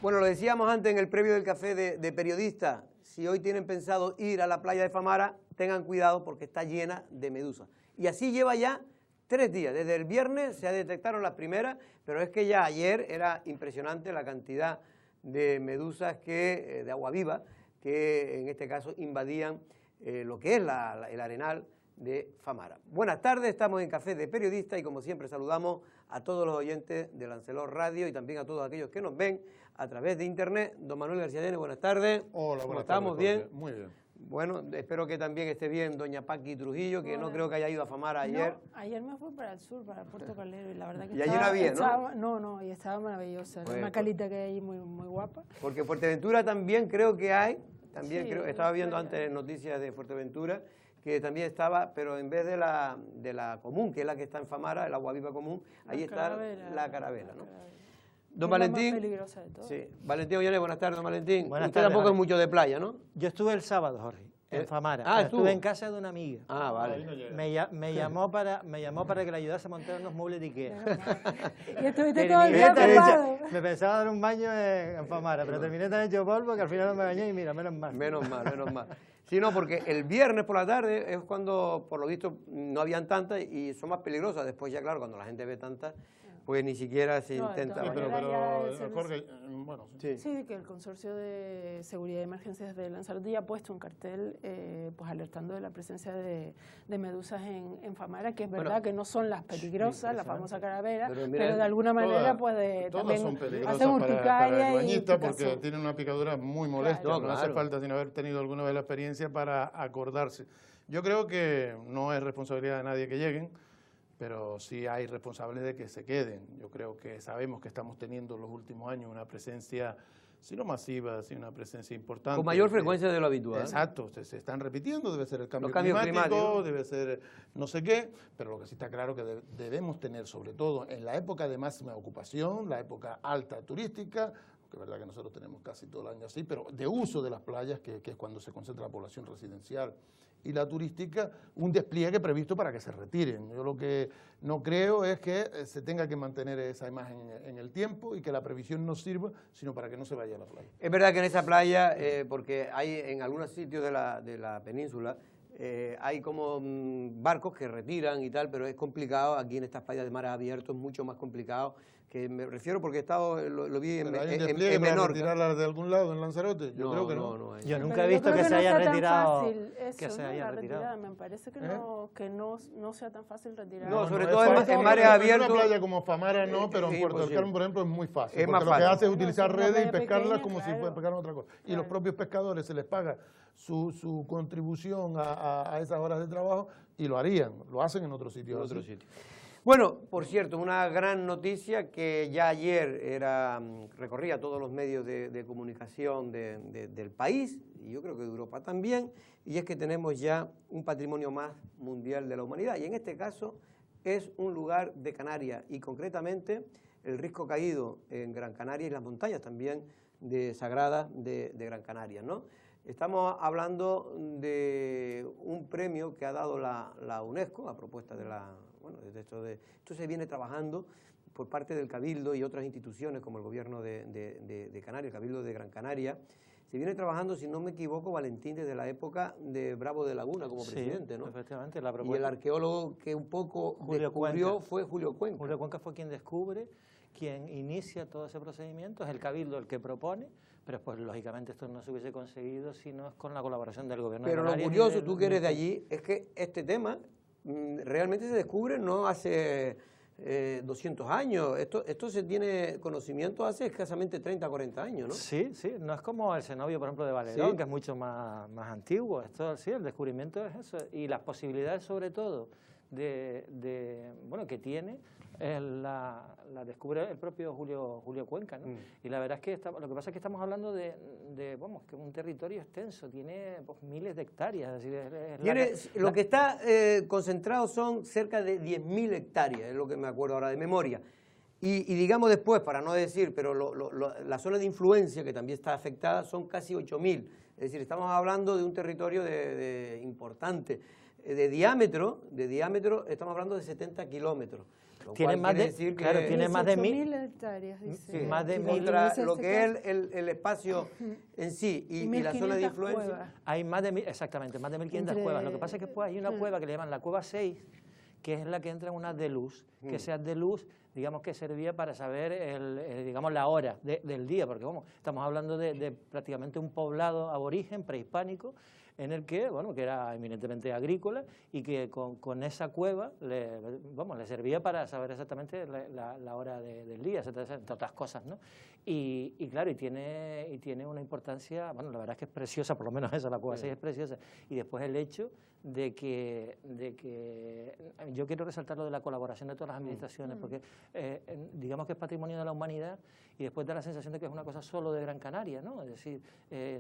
Bueno, lo decíamos antes en el previo del café de periodistas, si hoy tienen pensado ir a la playa de Famara, tengan cuidado porque está llena de medusas. Y así lleva ya 3 días, desde el viernes se detectaron las primeras, pero es que ya ayer era impresionante la cantidad de medusas de agua viva, que en este caso invadían lo que es el arenal de Famara. Buenas tardes, estamos en Café de Periodistas y como siempre saludamos a todos los oyentes de Lancelot Radio y también a todos aquellos que nos ven a través de internet. Don Manuel García Llene, buenas tardes. Hola, ¿Cómo buenas estamos? tardes, ¿Bien? muy bien. Bueno, espero que también esté bien doña Paqui Trujillo, que Hola. no creo que haya ido a Famara ayer. No, ayer me fui para el sur, para Puerto Calero, y la verdad que Y allí no había, ¿no? Y estaba maravillosa. Pues, una calita que hay allí muy, muy guapa. Porque Fuerteventura también creo que hay, también Sí, creo, estaba viendo playa. antes noticias de Fuerteventura, que también estaba, pero en vez de la común, que es la que está en Famara, el agua viva común, ahí está la carabela, ¿no? Don Valentín. Es la más peligrosa de todas. Sí, Valentín Ollane, buenas tardes, don Valentín. Buenas Usted tardes, tampoco es Jorge. mucho de playa, ¿no? Yo estuve el sábado, Jorge, en Famara. Ah, estuvo. Estuve en casa de una amiga. Ah, vale. Me llamó para que le ayudase a montar unos muebles de Ikea. Y estuviste Terminé todo el día también- ocupado. Me pensaba dar un baño en Famara, pero terminé tan hecho polvo que al final no me bañé y mira, menos mal. Menos mal, menos mal. Sí, no, porque el viernes por la tarde es cuando, por lo visto, no habían tantas y son más peligrosas. Después ya, claro, cuando la gente ve tantas, pues ni siquiera se No, de intenta todas bañar. maneras, ya el servicio- Jorge, bueno, Sí. Sí, que el Consorcio de Seguridad y Emergencias de Lanzarote ya ha puesto un cartel pues alertando de la presencia de medusas en Famara, que es verdad Bueno, que no son las peligrosas, la famosa carabela, Pero pero, mira, de alguna manera todas también son peligrosas hacen para el urticaria y bañista porque picazón. tienen una picadura muy molesta. Claro. No, No, hace claro. falta sino haber tenido alguna vez la experiencia para acordarse. Yo creo que no es responsabilidad de nadie que lleguen, pero sí hay responsables de que se queden. Yo creo que sabemos que estamos teniendo en los últimos años una presencia, si no masiva, sí una presencia importante. Con mayor frecuencia de lo habitual. Exacto, se están repitiendo, debe ser el cambio Los cambios climático, climáticos. debe ser no sé qué, pero lo que sí está claro que debemos tener, sobre todo en la época de máxima ocupación, la época alta turística, que es verdad que nosotros tenemos casi todo el año así, pero de uso de las playas, que es cuando se concentra la población residencial y la turística, un despliegue previsto para que se retiren. Yo lo que no creo es que se tenga que mantener esa imagen en el tiempo y que la previsión no sirva, sino para que no se vaya a la playa. Es verdad que en esa playa, porque hay en algunos sitios de la península, hay como barcos que retiran y tal, pero es complicado, aquí en estas playas de mares abiertos, mucho más complicado, que me refiero porque he estado, lo vi ¿Pero hay un en despliegue para Menorca. retirarla de algún lado en Lanzarote? Yo creo que no. hay. Yo nunca Pero he visto creo que se no haya sea tan retirado. fácil eso, Que se ¿no? haya La retirado. retirada, me parece que no sea tan fácil retirar. No, sobre es todo fácil. en mares En abiertos. una playa como Famara no, pero en es Puerto del imposible. Carmen, por ejemplo, es muy fácil. Es porque más lo que fácil. hace es Bueno, utilizar es una redes y playa pescarlas pequeña, como si claro. fuera pescar otra cosa. Y los Claro. propios pescadores se les paga su contribución a esas horas de trabajo y lo harían, lo hacen en otros sitios. En otro así. sitio. Bueno, por cierto, una gran noticia que ya ayer recorría todos los medios de comunicación del país, y yo creo que de Europa también, y es que tenemos ya un patrimonio más mundial de la humanidad, y en este caso es un lugar de Canarias, y concretamente el Risco Caído en Gran Canaria y las montañas también sagradas de Gran Canaria, ¿no? Estamos hablando de un premio que ha dado la UNESCO a propuesta de esto se viene trabajando por parte del Cabildo y otras instituciones como el gobierno de Canarias, el Cabildo de Gran Canaria. Se viene trabajando, si no me equivoco, Valentín, desde la época de Bravo de Laguna como presidente, ¿no? Efectivamente, la Y el propuesta. arqueólogo que un poco Julio descubrió Cuenca. fue Julio Cuenca. Julio Cuenca fue quien descubre, quien inicia todo ese procedimiento, es el Cabildo el que propone, pero pues lógicamente esto no se hubiese conseguido si no es con la colaboración del gobierno Pero de lo Canarias. curioso, tú que eres de allí, es que este tema realmente se descubre no hace 200 años. Esto se tiene conocimiento hace escasamente 30, 40 años, ¿no? Sí, sí, no es como el cenobio, por ejemplo, de Valedón, Sí. que es mucho más antiguo. Esto sí, el descubrimiento es eso. Y las posibilidades, sobre todo, que tiene, la descubre el propio Julio Cuenca, ¿no? Y la verdad es que lo que pasa es que estamos hablando de que un territorio extenso, tiene pues, miles de hectáreas. Es decir, Lo que está concentrado son cerca de 10.000 hectáreas, es lo que me acuerdo ahora de memoria. Y digamos después, para no decir, pero la zona de influencia que también está afectada son casi 8.000. Es decir, estamos hablando de un territorio importante. de diámetro, estamos hablando de 70 kilómetros. Tiene más de, decir claro, que tiene más de 18.000 hectáreas, dice. sí, más de contra 1.000 lo que es el espacio en sí y la zona de 1.500 influencia. cuevas. Hay más de, exactamente, más de 1.500 cuevas. Lo que pasa es que después hay una cueva que le llaman la cueva 6, que es la que entra en una de luz, que esa de luz, digamos que servía para saber digamos la hora del día, porque vamos, estamos hablando de prácticamente un poblado aborigen, prehispánico, en el que, bueno, que era eminentemente agrícola y que con esa cueva le servía para saber exactamente la hora del día, entre otras cosas, ¿no? Y claro, y tiene una importancia, bueno, la verdad es que es preciosa, por lo menos esa, la cueva 6 es preciosa, y después el hecho de que yo quiero resaltar lo de la colaboración de todas las administraciones, porque digamos que es patrimonio de la humanidad y después da la sensación de que es una cosa solo de Gran Canaria, ¿no? Es decir,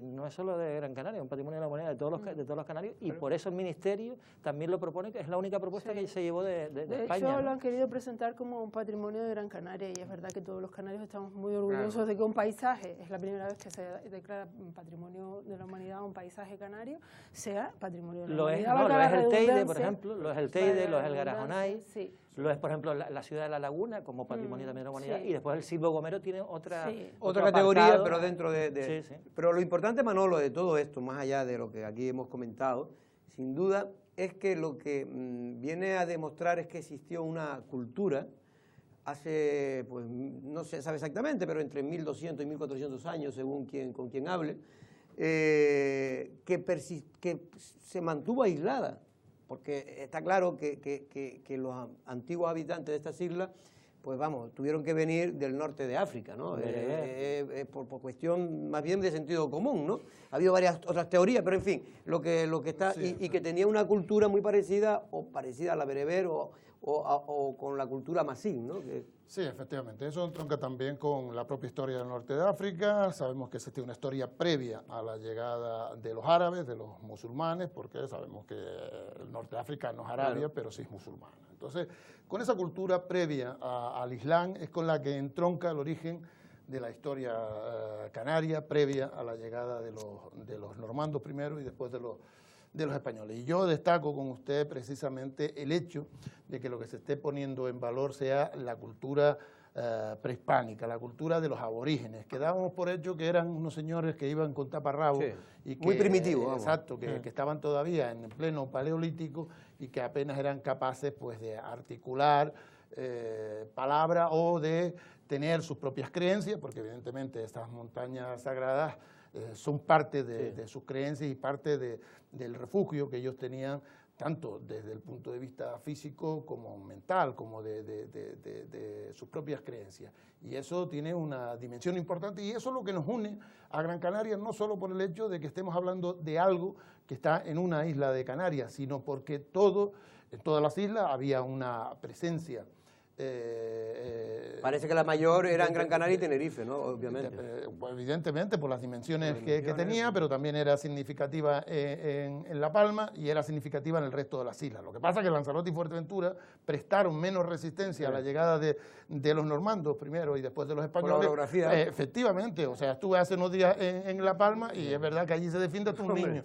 no es solo de Gran Canaria, es un patrimonio de la humanidad de todos los canarios, y por eso el Ministerio también lo propone, que es la única propuesta que se llevó de España. De hecho, ¿no? lo han querido presentar como un patrimonio de Gran Canaria, y es verdad que todos los canarios estamos muy orgullosos de que un paisaje, es la primera vez que se declara patrimonio de la humanidad un paisaje canario, sea patrimonio de la humanidad. Lo es el Teide, por redundancia, ejemplo, lo es el Teide, lo es el redundancia, Garajonay, sí. lo es, por ejemplo, la ciudad de La Laguna como patrimonio también de la humanidad, sí. y después el Silvo Gomero tiene otra Categoría, apartado. pero dentro de... Sí, sí. Pero lo importante, Manolo, de todo esto, más allá de lo que aquí hemos comentado, sin duda es que lo que viene a demostrar es que existió una cultura hace, pues no se sabe exactamente, pero entre 1200 y 1400 años, según con quien hable, que se mantuvo aislada, porque está claro que los antiguos habitantes de estas islas, pues vamos, tuvieron que venir del norte de África, ¿no? Por cuestión más bien de sentido común, ¿no? Ha habido varias otras teorías, pero en fin, lo que está, sí, y que tenía una cultura muy parecida, o parecida a la bereber, o con la cultura masín, ¿no? Sí, efectivamente. Eso entronca también con la propia historia del norte de África. Sabemos que existe una historia previa a la llegada de los árabes, de los musulmanes, porque sabemos que el norte de África no es Arabia, claro, pero sí es musulmana. Entonces, con esa cultura previa al Islam es con la que entronca el origen de la historia canaria, previa a la llegada de los normandos primero y después de los españoles. Y yo destaco con usted precisamente el hecho de que lo que se esté poniendo en valor sea la cultura prehispánica, la cultura de los aborígenes, que dábamos por hecho que eran unos señores que iban con taparrabos, sí, y que, muy primitivos, exacto, que estaban todavía en pleno paleolítico y que apenas eran capaces, pues, de articular palabra o de tener sus propias creencias, porque evidentemente estas montañas sagradas son parte de sus creencias y parte del refugio que ellos tenían, tanto desde el punto de vista físico como mental, como de sus propias creencias. Y eso tiene una dimensión importante, y eso es lo que nos une a Gran Canaria, no solo por el hecho de que estemos hablando de algo que está en una isla de Canarias, sino porque en todas las islas había una presencia. Parece que la mayor era en Gran Canaria y Tenerife, ¿no? Obviamente. Evidentemente, por las dimensiones que tenía, pero también era significativa en La Palma y era significativa en el resto de las islas. Lo que pasa es que Lanzarote y Fuerteventura prestaron menos resistencia a la llegada de los normandos primero y después de los españoles. Por la orografía. Efectivamente, o sea, estuve hace unos días en La Palma y es verdad que allí se defiende hasta un niño.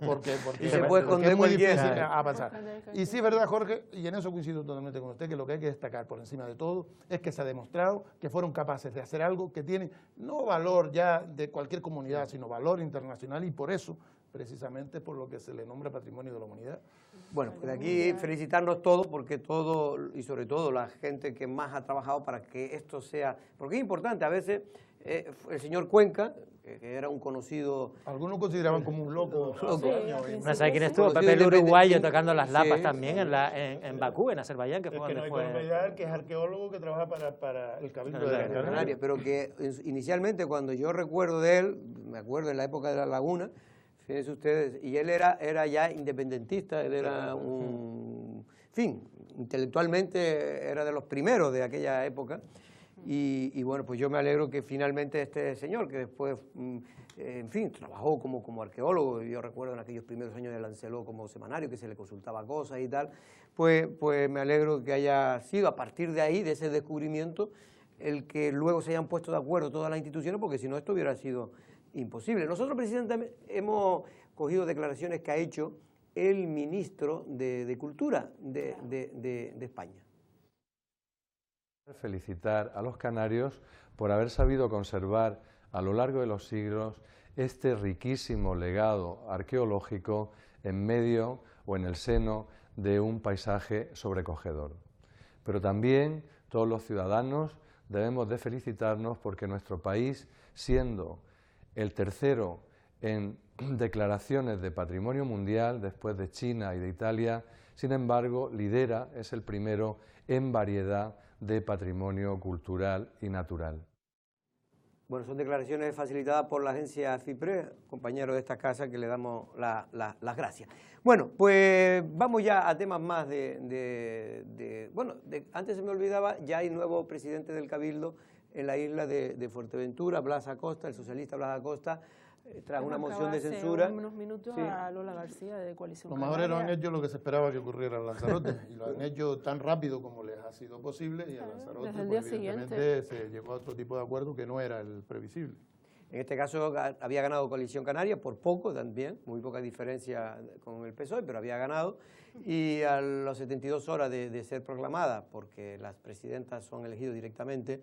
Porque y se puede esconder es muy difícil cualquiera. avanzar. Y sí, es verdad, Jorge, y en eso coincido totalmente con usted, que lo que hay que destacar por encima de todo es que se ha demostrado que fueron capaces de hacer algo que tiene no valor ya de cualquier comunidad, sino valor internacional, y por eso, precisamente, por lo que se le nombra Patrimonio de la Humanidad. Bueno, pues de aquí felicitarnos todos, porque todo, y sobre todo la gente que más ha trabajado para que esto sea, porque es importante, a veces el señor Cuenca, que era un conocido... Algunos consideraban como un loco. No sé quién estuvo, Pepe el Uruguayo tocando las lapas también en Bakú, en Azerbaiyán, que fue donde fue. Que es arqueólogo que trabaja para el Cabildo de Gran Canaria. Pero que inicialmente, cuando yo recuerdo de él, me acuerdo en la época de La Laguna, fíjense ustedes, y él era ya independentista, él era en fin, intelectualmente era de los primeros de aquella época. Y bueno, pues yo me alegro que finalmente este señor, que después, en fin, trabajó como arqueólogo, yo recuerdo en aquellos primeros años de Lancelot como semanario, que se le consultaba cosas y tal, pues me alegro que haya sido a partir de ahí, de ese descubrimiento, el que luego se hayan puesto de acuerdo todas las instituciones, porque si no esto hubiera sido imposible. Nosotros precisamente hemos cogido declaraciones que ha hecho el ministro de Cultura de España. Felicitar a los canarios por haber sabido conservar a lo largo de los siglos este riquísimo legado arqueológico en medio o en el seno de un paisaje sobrecogedor. Pero también todos los ciudadanos debemos de felicitarnos porque nuestro país, siendo el tercero en declaraciones de patrimonio mundial después de China y de Italia, sin embargo lidera, es el primero en variedad de patrimonio cultural y natural. Bueno, son declaraciones facilitadas por la agencia CIPRE, compañero de esta casa, que le damos las gracias. Bueno, pues vamos ya a temas más antes se me olvidaba, ya hay nuevo presidente del Cabildo en la isla de Fuerteventura, Blas Acosta, el socialista Blas Acosta, tras una moción de censura. Hace unos minutos a Lola García de Coalición Los Canaria. majoreros han hecho lo que se esperaba que ocurriera en Lanzarote y lo han hecho tan rápido como les ha sido posible y en Lanzarote desde el pues, día evidentemente se llegó a otro tipo de acuerdo que no era el previsible. En este caso había ganado Coalición Canaria, por poco también, muy poca diferencia con el PSOE, pero había ganado. Y a las 72 horas de ser proclamada, porque las presidentas son elegidas directamente,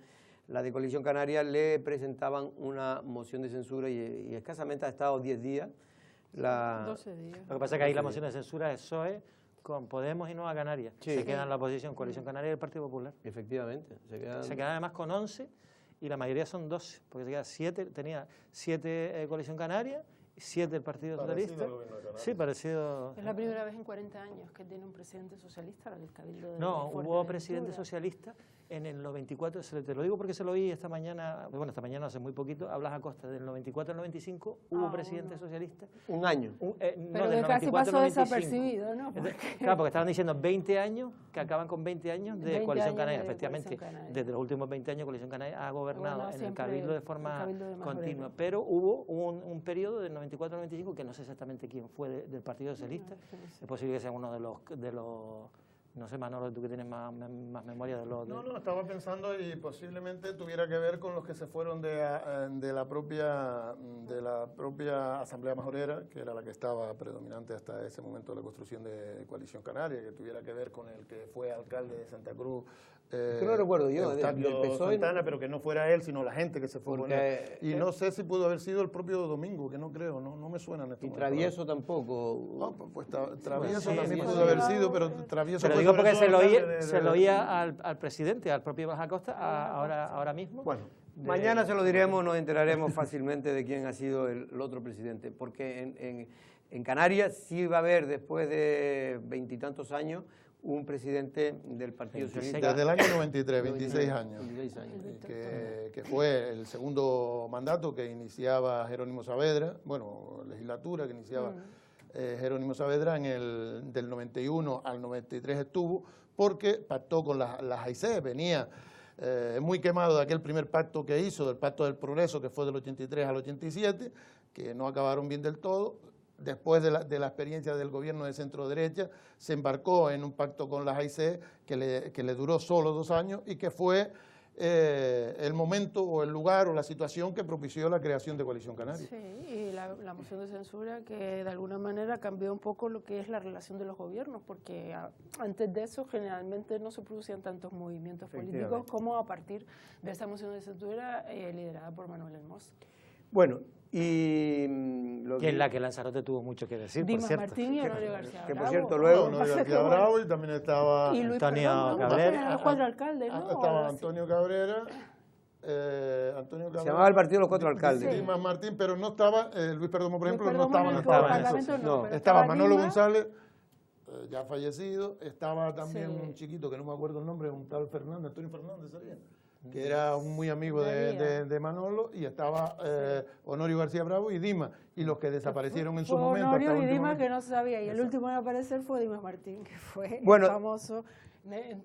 la de Coalición Canaria le presentaban una moción de censura y escasamente ha estado 10 días. 12 días. Lo que pasa es que ahí la moción de censura es PSOE con Podemos y Nueva Canarias. Sí. Se queda en la oposición Coalición Canaria y el Partido Popular. Efectivamente. Se quedan además con 11 y la mayoría son 12, porque se queda 7, tenía 7 Coalición Canaria, 7 el Partido Socialista. Sí, parecido. Es la primera vez en 40 años que tiene un presidente socialista, la del Cabildo de No, hubo Fuerteventura. presidente socialista en el 94, te lo digo porque se lo oí esta mañana, bueno, esta mañana hace muy poquito, a Blas Acosta, del 94 al 95 hubo presidente socialista. Un año. Pero que casi pasó desapercibido, ¿no? Claro, porque estaban diciendo 20 años, que acaban con 20 años de 20 Coalición años Canaria. de Efectivamente, Coalición Canaria. desde los últimos 20 años Coalición Canaria ha gobernado en el Cabildo de forma Cabildo de continua, Majorero. pero hubo un periodo del 94 al 95 que no sé exactamente quién fue del Partido Socialista, es posible que sea uno de los no sé, Manolo, tú que tienes más memoria de los... No, estaba pensando y posiblemente tuviera que ver con los que se fueron de la propia Asamblea Majorera, que era la que estaba predominante hasta ese momento de la construcción de Coalición Canaria, que tuviera que ver con el que fue alcalde de Santa Cruz. Que no recuerdo yo, Eustaquio del PSOE, Santana, pero que no fuera él, sino la gente que se fue con él. Y no sé si pudo haber sido el propio Domingo, que no creo, no me suena en este y momento. Travieso tampoco. No, pues Travieso sí, también sí, pudo sí. haber sido, pero Travieso Pero fue digo sobre porque todo se lo oía al presidente, al propio Blas Acosta, ahora mismo. Bueno, mañana se lo diremos, nos enteraremos fácilmente de quién ha sido el otro presidente, porque en Canarias sí va a haber, después de 20 y tantos años, un presidente del Partido Socialista. Desde el año 93, 26 años. 26 años. Que fue el segundo mandato que iniciaba Jerónimo Saavedra, bueno, legislatura que iniciaba Jerónimo Saavedra, del 91 al 93 estuvo, porque pactó con las AIC, venía muy quemado de aquel primer pacto que hizo, del Pacto del Progreso, que fue del 83 al 87, que no acabaron bien del todo. Después de la experiencia del gobierno de centro-derecha, se embarcó en un pacto con las AIC que le duró solo 2 años y que fue el momento o el lugar o la situación que propició la creación de Coalición Canaria. Sí, y la moción de censura que de alguna manera cambió un poco lo que es la relación de los gobiernos, porque antes de eso generalmente no se producían tantos movimientos políticos como a partir de esta moción de censura liderada por Manuel Hermoso. Bueno, y que es la que Lanzarote tuvo mucho que decir, Dimas por cierto. Martín y Honorio García Bravo. Que por cierto, luego Honorio García Bravo y también estaba y Luis Antonio Perdón, ¿no? Cabrera. Eran los 4 alcaldes, ¿no? Estaba Antonio Cabrera. Se llamaba el partido de los 4 alcaldes. Dimas Martín, pero no estaba, Luis Perdomo, por ejemplo, no estaba en el Parlamento. Parlamento. Estaba Manolo González, ya fallecido, estaba también un chiquito que no me acuerdo el nombre, un tal Fernández, Antonio Fernández, ¿sabía? Que era un muy amigo de Manolo, y estaba Honorio García Bravo y Dimas, y los que desaparecieron en su momento. Honorio hasta y Dimas último que no se sabía, y el último en aparecer fue Dimas Martín, que fue Bueno, el famoso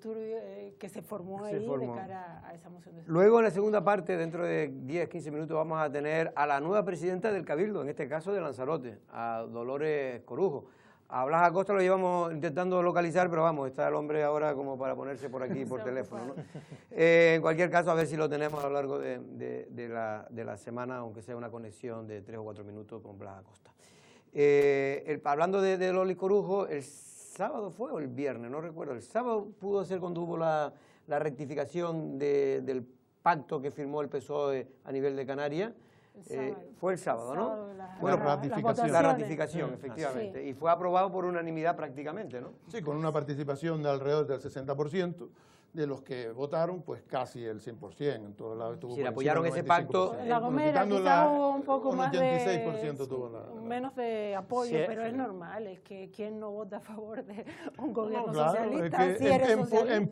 Turbio, que se formó ahí de cara a esa moción de censura. Luego, en la segunda parte, dentro de 10-15 minutos, vamos a tener a la nueva presidenta del Cabildo, en este caso de Lanzarote, a Dolores Corujo. A Blas Acosta lo llevamos intentando localizar, pero vamos, está el hombre ahora como para ponerse por aquí por teléfono, ¿no? En cualquier caso, a ver si lo tenemos a lo largo de la semana, aunque sea una conexión de 3 o 4 minutos con Blas Acosta. Hablando de Loli Corujo, el sábado fue o el viernes, no recuerdo, el sábado pudo ser cuando hubo la rectificación del pacto que firmó el PSOE a nivel de Canarias. Fue el sábado, ¿no? Bueno, la ratificación, efectivamente. Sí. Y fue aprobado por unanimidad prácticamente, ¿no? Sí, con una participación de alrededor del 60%, de los que votaron, pues casi el 100%. En todos lados estuvo. Si apoyaron ese pacto. En La Gomera quizás hubo un poco más 86% tuvo menos de apoyo, sí, pero es normal, es que ¿quién no vota a favor de un gobierno socialista? Es que en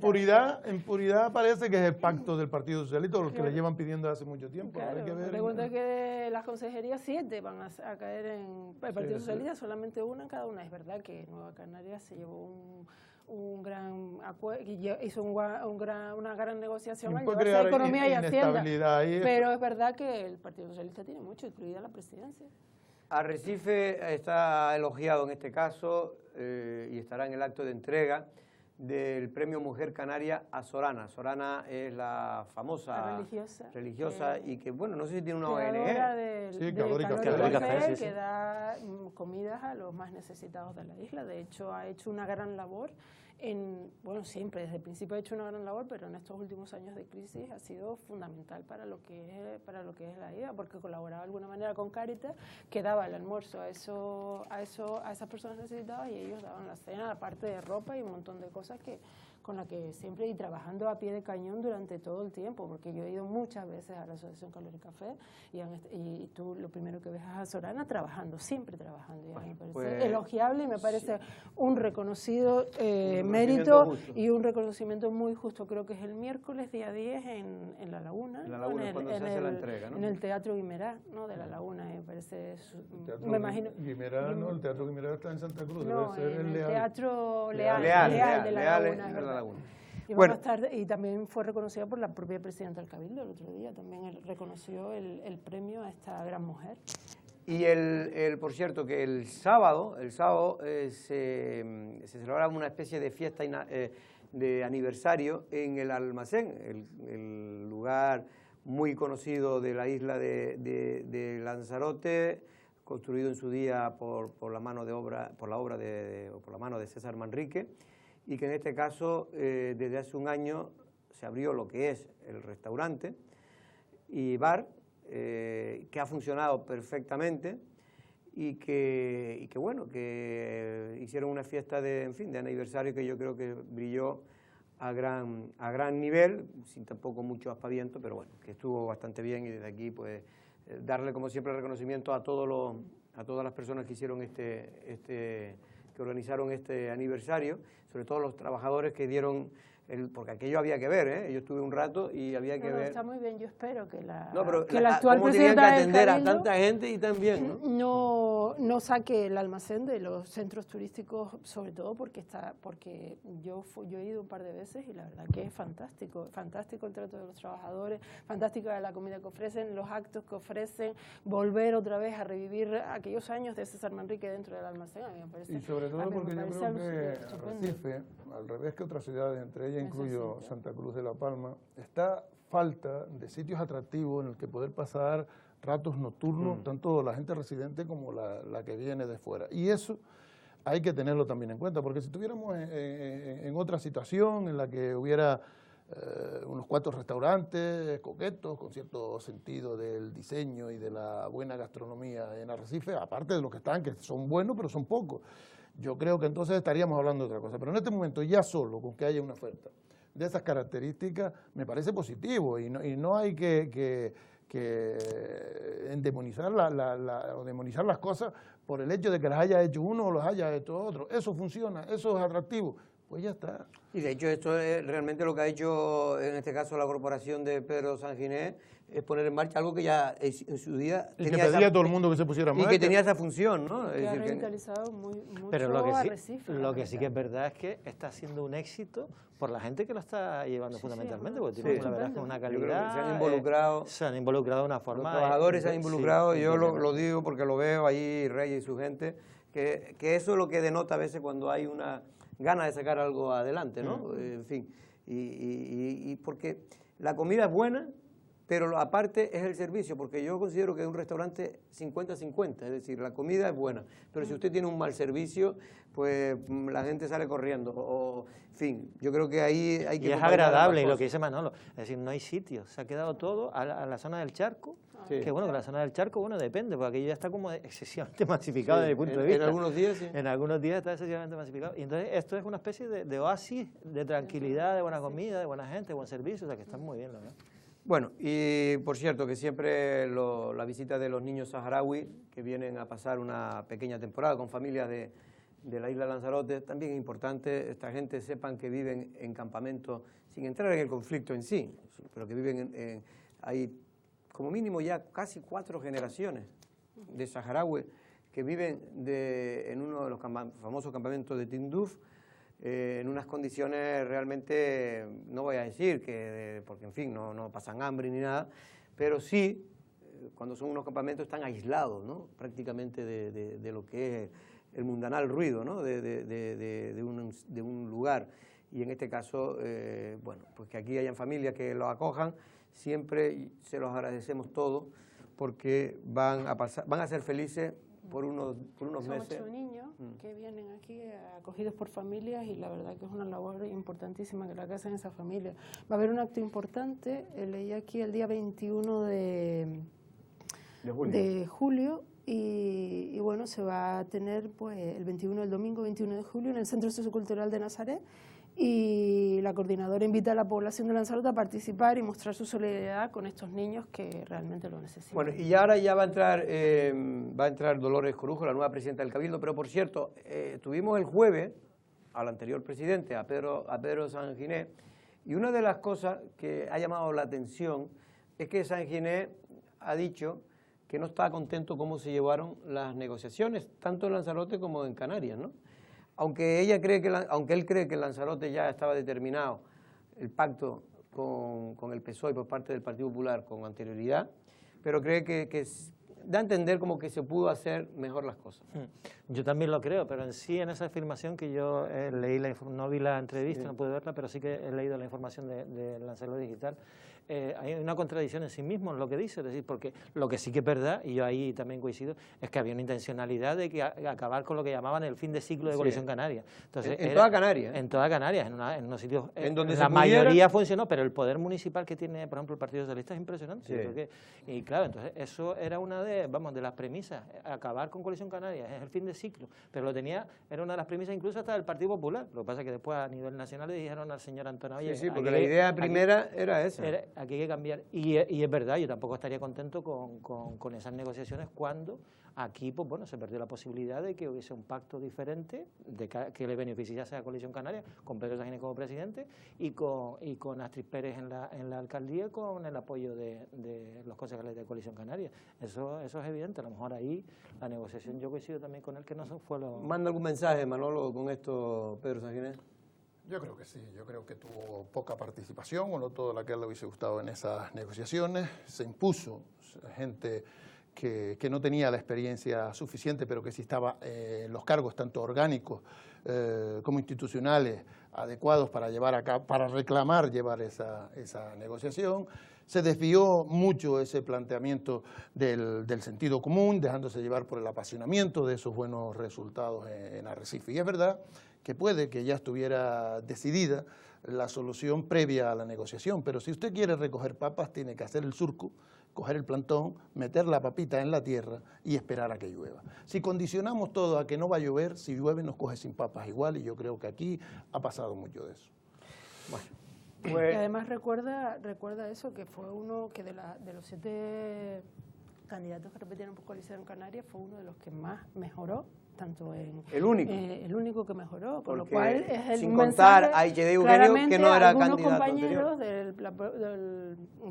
puridad parece que es el pacto del Partido Socialista, los que le llevan pidiendo hace mucho tiempo. Claro, hay que ver. Me cuento que de las consejerías 7 van a caer en el Partido Socialista, solamente una en cada una. Es verdad que Nueva Canarias se llevó un gran acuerdo, hizo una gran negociación al llevarse a Economía y Hacienda, pero es verdad que el Partido Socialista tiene mucho, incluida la presidencia. Arrecife está elogiado en este caso y estará en el acto de entrega del Premio Mujer Canaria a Sorana. Sorana es la famosa religiosa y que, bueno, no sé si tiene una ONG. Sí, Calor y Café, que da comidas a los más necesitados de la isla. De hecho, ha hecho una gran labor. Bueno, siempre, desde el principio ha hecho una gran labor, pero en estos últimos años de crisis ha sido fundamental para lo que es la isla, porque colaboraba de alguna manera con Cáritas, que daba el almuerzo a esas personas necesitadas y ellos daban la cena, aparte de ropa y un montón de cosas con la que siempre, y trabajando a pie de cañón durante todo el tiempo, porque yo he ido muchas veces a la Asociación Calor y Café y tú lo primero que ves es a Sorana trabajando, siempre trabajando. Y me parece elogiable y me parece un reconocido mérito justo. Y un reconocimiento muy justo. Creo que es el miércoles día 10 en La Laguna, en La Laguna es cuando se hace la entrega, ¿no? En el Teatro Guimerá, ¿no? De La Laguna, me parece. Me imagino. Guimerá, no, el Teatro Guimerá está en Santa Cruz, no, debe ser en el Leal. Teatro Leal de La Laguna. Y, bueno, y también fue reconocida por la propia presidenta del Cabildo el otro día, también reconoció el premio a esta gran mujer. Y por cierto, que el sábado se celebraba una especie de fiesta de aniversario en el Almacén, el lugar muy conocido de la isla de Lanzarote, construido en su día por la mano de César Manrique, y que en este caso desde hace un año se abrió lo que es el restaurante y bar, que ha funcionado perfectamente y que hicieron una fiesta de aniversario que yo creo que brilló a gran nivel, sin tampoco mucho aspaviento, pero bueno, que estuvo bastante bien, y desde aquí pues darle como siempre el reconocimiento a todas las personas que hicieron que organizaron este aniversario, sobre todo los trabajadores que dieron porque aquello había que ver, Yo estuve un rato y había que ver. Está muy bien, yo espero que la actual presidenta del Cabildo atender a tanta gente y también, no saque el Almacén de los centros turísticos, sobre todo porque yo he ido un par de veces y la verdad que es fantástico el trato de los trabajadores, fantástica la comida que ofrecen, los actos que ofrecen, volver otra vez a revivir aquellos años de César Manrique dentro del Almacén, a mí me parece. Y sobre todo porque yo creo que Arrecife, al revés que otras ciudades, entre ellas incluyo Santa Cruz de la Palma, está falta de sitios atractivos en el que poder pasar ratos nocturnos, tanto la gente residente como la que viene de fuera. Y eso hay que tenerlo también en cuenta, porque si estuviéramos en otra situación en la que hubiera unos cuantos restaurantes coquetos, con cierto sentido del diseño y de la buena gastronomía en Arrecife, aparte de los que están, que son buenos, pero son pocos, yo creo que entonces estaríamos hablando de otra cosa. Pero en este momento, ya solo con que haya una oferta de esas características, me parece positivo, y no hay que endemonizar o demonizar las cosas por el hecho de que las haya hecho uno o las haya hecho otro. Eso funciona, eso es atractivo, pues ya está. Y de hecho esto es realmente lo que ha hecho en este caso la corporación de Pedro Sanginés, es poner en marcha algo que ya en su día y tenía que pedía a todo el mundo que se pusiera en marcha. Y que tenía esa función, ¿no? Que ha revitalizado mucho. Pero lo que sí que es verdad es que está siendo un éxito por la gente que lo está llevando fundamentalmente, porque tiene la verdad que una calidad. Se han involucrado de una forma. Los trabajadores se han involucrado, y yo lo digo porque lo veo ahí, Reyes y su gente, que eso es lo que denota a veces cuando hay una gana de sacar algo adelante, ¿no? En fin, y porque la comida es buena, pero aparte es el servicio, porque yo considero que un restaurante 50-50, es decir, la comida es buena, pero si usted tiene un mal servicio, pues la gente sale corriendo, o en fin, yo creo que ahí hay que... Y es agradable, y lo que dice Manolo, es decir, no hay sitio, se ha quedado todo a la zona del charco, Sí. que bueno, que la zona del charco, bueno, depende, porque aquello ya está como excesivamente masificado desde mi punto de vista. En algunos días, sí. En algunos días está excesivamente masificado. Y entonces esto es una especie de oasis, de tranquilidad, de buena comida, de buena gente, de buen servicio, o sea que está muy bien, la verdad. Bueno, y por cierto, que siempre la visita de los niños saharauis que vienen a pasar una pequeña temporada con familias de la isla Lanzarote, también es importante, esta gente sepan que viven en campamentos, sin entrar en el conflicto en sí, pero que viven hay como mínimo ya casi 4 generaciones de saharauis que viven en uno de los famosos campamentos de Tinduf, en unas condiciones realmente, no voy a decir que, porque en fin, no pasan hambre ni nada, pero sí, cuando son unos campamentos están aislados, ¿no? Prácticamente de lo que es el mundanal ruido, ¿no? de un lugar. Y en este caso, bueno, pues que aquí hayan familias que los acojan, siempre se los agradecemos todos, porque van a ser felices por unos meses. Son 8 niños que vienen aquí acogidos por familias y la verdad que es una labor importantísima que la que hacen esas familias. Va a haber un acto importante, leí aquí el día 21 de julio y bueno, se va a tener pues el domingo 21 de julio en el Centro Sociocultural de Nazaret, y la coordinadora invita a la población de Lanzarote a participar y mostrar su solidaridad con estos niños que realmente lo necesitan. Bueno, y ahora ya va a entrar Dolores Corujo, la nueva presidenta del Cabildo, pero por cierto, tuvimos el jueves al anterior presidente, a Pedro Sanginés, y una de las cosas que ha llamado la atención es que Sanginés ha dicho que no está contento cómo se llevaron las negociaciones, tanto en Lanzarote como en Canarias, ¿no? Aunque él cree que en Lanzarote ya estaba determinado el pacto con el PSOE por parte del Partido Popular con anterioridad, pero cree que da a entender como que se pudo hacer mejor las cosas. Yo también lo creo, pero en sí, en esa afirmación que yo leí, no vi la entrevista, no pude verla, pero sí que he leído la información de Lanzarote Digital, hay una contradicción en sí mismo en lo que dice, es decir, porque lo que sí que es verdad, y yo ahí también coincido, es que había una intencionalidad de que acabar con lo que llamaban el fin de ciclo de Coalición Canaria. Entonces, en toda Canarias. En toda Canarias, en unos sitios en donde la mayoría funcionó, pero el poder municipal que tiene, por ejemplo, el Partido Socialista es impresionante. Sí. Yo creo y claro, entonces eso era una de las premisas, acabar con Coalición Canaria, es el fin de ciclo, pero era una de las premisas incluso hasta del Partido Popular. Lo que pasa es que después a nivel nacional le dijeron al señor Antonio, oye, sí, porque la idea primera era esa. Aquí hay que cambiar. Y es verdad, yo tampoco estaría contento con esas negociaciones cuando aquí, pues bueno, se perdió la posibilidad de que hubiese un pacto diferente, que le beneficiase a la Coalición Canaria, con Pedro Sanginés como presidente y con Astrid Pérez en la alcaldía, con el apoyo de los concejales de Coalición Canaria. Eso es evidente. A lo mejor ahí la negociación, yo coincido también con él, que no fue lo... ¿Manda algún mensaje, Manolo, con esto, Pedro Sanginés? Yo creo que sí, yo creo que tuvo poca participación, o no toda la que a él le hubiese gustado en esas negociaciones. Se impuso gente que no tenía la experiencia suficiente, pero que sí estaba en los cargos tanto orgánicos como institucionales adecuados para reclamar llevar esa negociación. Se desvió mucho ese planteamiento del sentido común, dejándose llevar por el apasionamiento de esos buenos resultados en Arrecife. Y es verdad que puede que ya estuviera decidida la solución previa a la negociación, pero si usted quiere recoger papas, tiene que hacer el surco, coger el plantón, meter la papita en la tierra y esperar a que llueva. Si condicionamos todo a que no va a llover, si llueve nos coge sin papas igual, y yo creo que aquí ha pasado mucho de eso. Bueno, pues... Y además recuerda eso, que fue uno que de los 7 candidatos que repitieron por Coalición Canaria, fue uno de los que más mejoró, tanto en... El único. El único que mejoró, con lo Porque cual es el sin contar a H.D. Eugenio, que no era candidato anterior. Algunos compañeros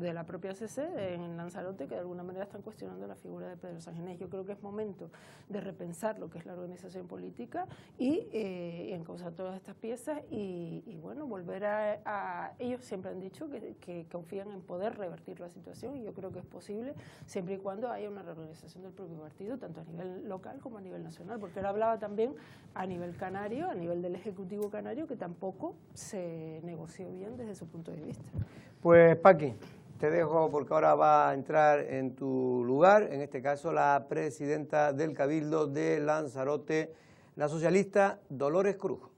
de la propia CC en Lanzarote que de alguna manera están cuestionando la figura de Pedro Sanginés. Yo creo que es momento de repensar lo que es la organización política y encauzar todas estas piezas y bueno, volver a... Ellos siempre han dicho que confían en poder revertir la situación, y yo creo que es posible siempre y cuando haya una reorganización del propio partido, tanto a nivel local como a nivel nacional, porque él hablaba también a nivel canario, a nivel del Ejecutivo canario, que tampoco se negoció bien desde su punto de vista. Pues Paqui, Te dejo porque ahora va a entrar en tu lugar, en este caso la presidenta del Cabildo de Lanzarote, la socialista Dolores Corujo.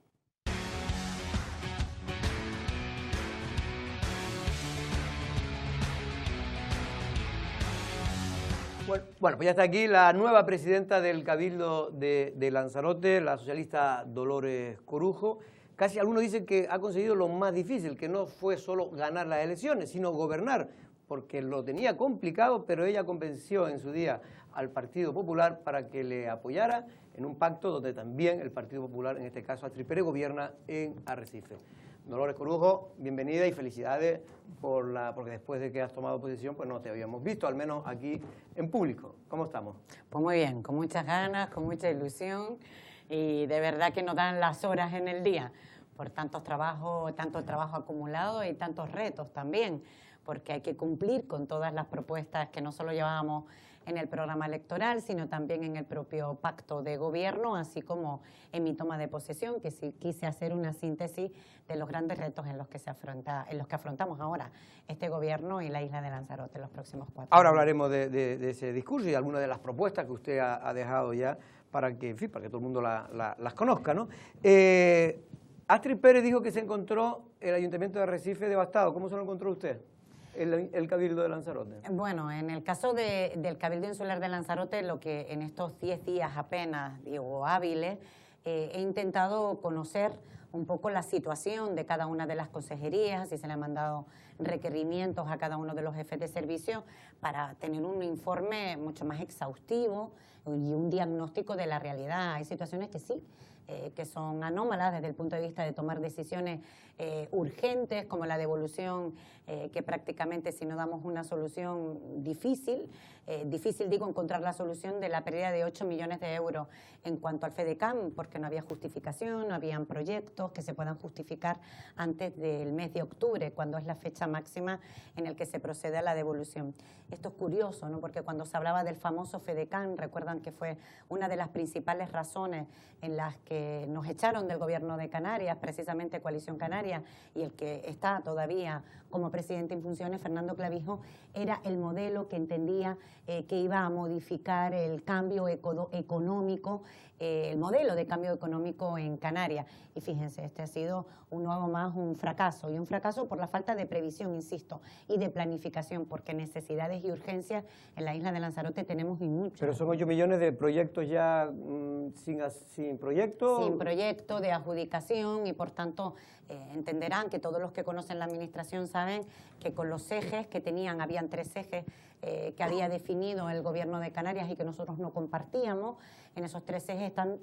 Bueno, pues ya está aquí la nueva presidenta del Cabildo de Lanzarote, la socialista Dolores Corujo. Casi algunos dicen que ha conseguido lo más difícil, que no fue solo ganar las elecciones, sino gobernar, porque lo tenía complicado, pero ella convenció en su día al Partido Popular para que le apoyara en un pacto donde también el Partido Popular, en este caso Astrid Pérez, gobierna en Arrecife. Dolores Corujo, bienvenida y felicidades porque después de que has tomado posición, pues no te habíamos visto, al menos aquí en público. ¿Cómo estamos? Pues muy bien, con muchas ganas, con mucha ilusión y de verdad que nos dan las horas en el día por tanto trabajo acumulado y tantos retos también, porque hay que cumplir con todas las propuestas que no solo llevábamos en el programa electoral, sino también en el propio pacto de gobierno, así como en mi toma de posesión, que sí quise hacer una síntesis de los grandes retos en los que afrontamos ahora este gobierno y la isla de Lanzarote en los próximos 4 años. Ahora hablaremos de ese discurso y algunas de las propuestas que usted ha dejado ya para que, en fin, para que todo el mundo las conozca, ¿no? Astrid Pérez dijo que se encontró el Ayuntamiento de Arrecife devastado. ¿Cómo se lo encontró usted? El Cabildo de Lanzarote. Bueno, en el caso del Cabildo Insular de Lanzarote, lo que en estos 10 días apenas, digo, hábiles, he intentado conocer un poco la situación de cada una de las consejerías y se le han mandado requerimientos a cada uno de los jefes de servicio para tener un informe mucho más exhaustivo y un diagnóstico de la realidad. Hay situaciones que sí, que son anómalas desde el punto de vista de tomar decisiones urgentes, como la devolución, que prácticamente si no damos una solución difícil digo encontrar la solución de la pérdida de 8 millones de euros en cuanto al FEDECAM, porque no había justificación, no habían proyectos que se puedan justificar antes del mes de octubre, cuando es la fecha máxima en el que se procede a la devolución. Esto es curioso, ¿no? Porque cuando se hablaba del famoso FEDECAM, recuerdan que fue una de las principales razones en las que nos echaron del gobierno de Canarias, precisamente Coalición Canaria, y el que está todavía como presidente en funciones, Fernando Clavijo, era el modelo que entendía que iba a modificar el cambio económico, el modelo de cambio económico en Canarias. Y fíjense, este ha sido un nuevo más un fracaso, y un fracaso por la falta de previsión, insisto, y de planificación, porque necesidades y urgencias en la isla de Lanzarote tenemos y mucho. Pero son 8 millones de proyectos ya sin proyecto. Sin proyecto de adjudicación y por tanto entenderán que todos los que conocen la administración saben que con los ejes que tenían, habían 3 ejes que había definido el gobierno de Canarias y que nosotros no compartíamos. En esos 3 ejes están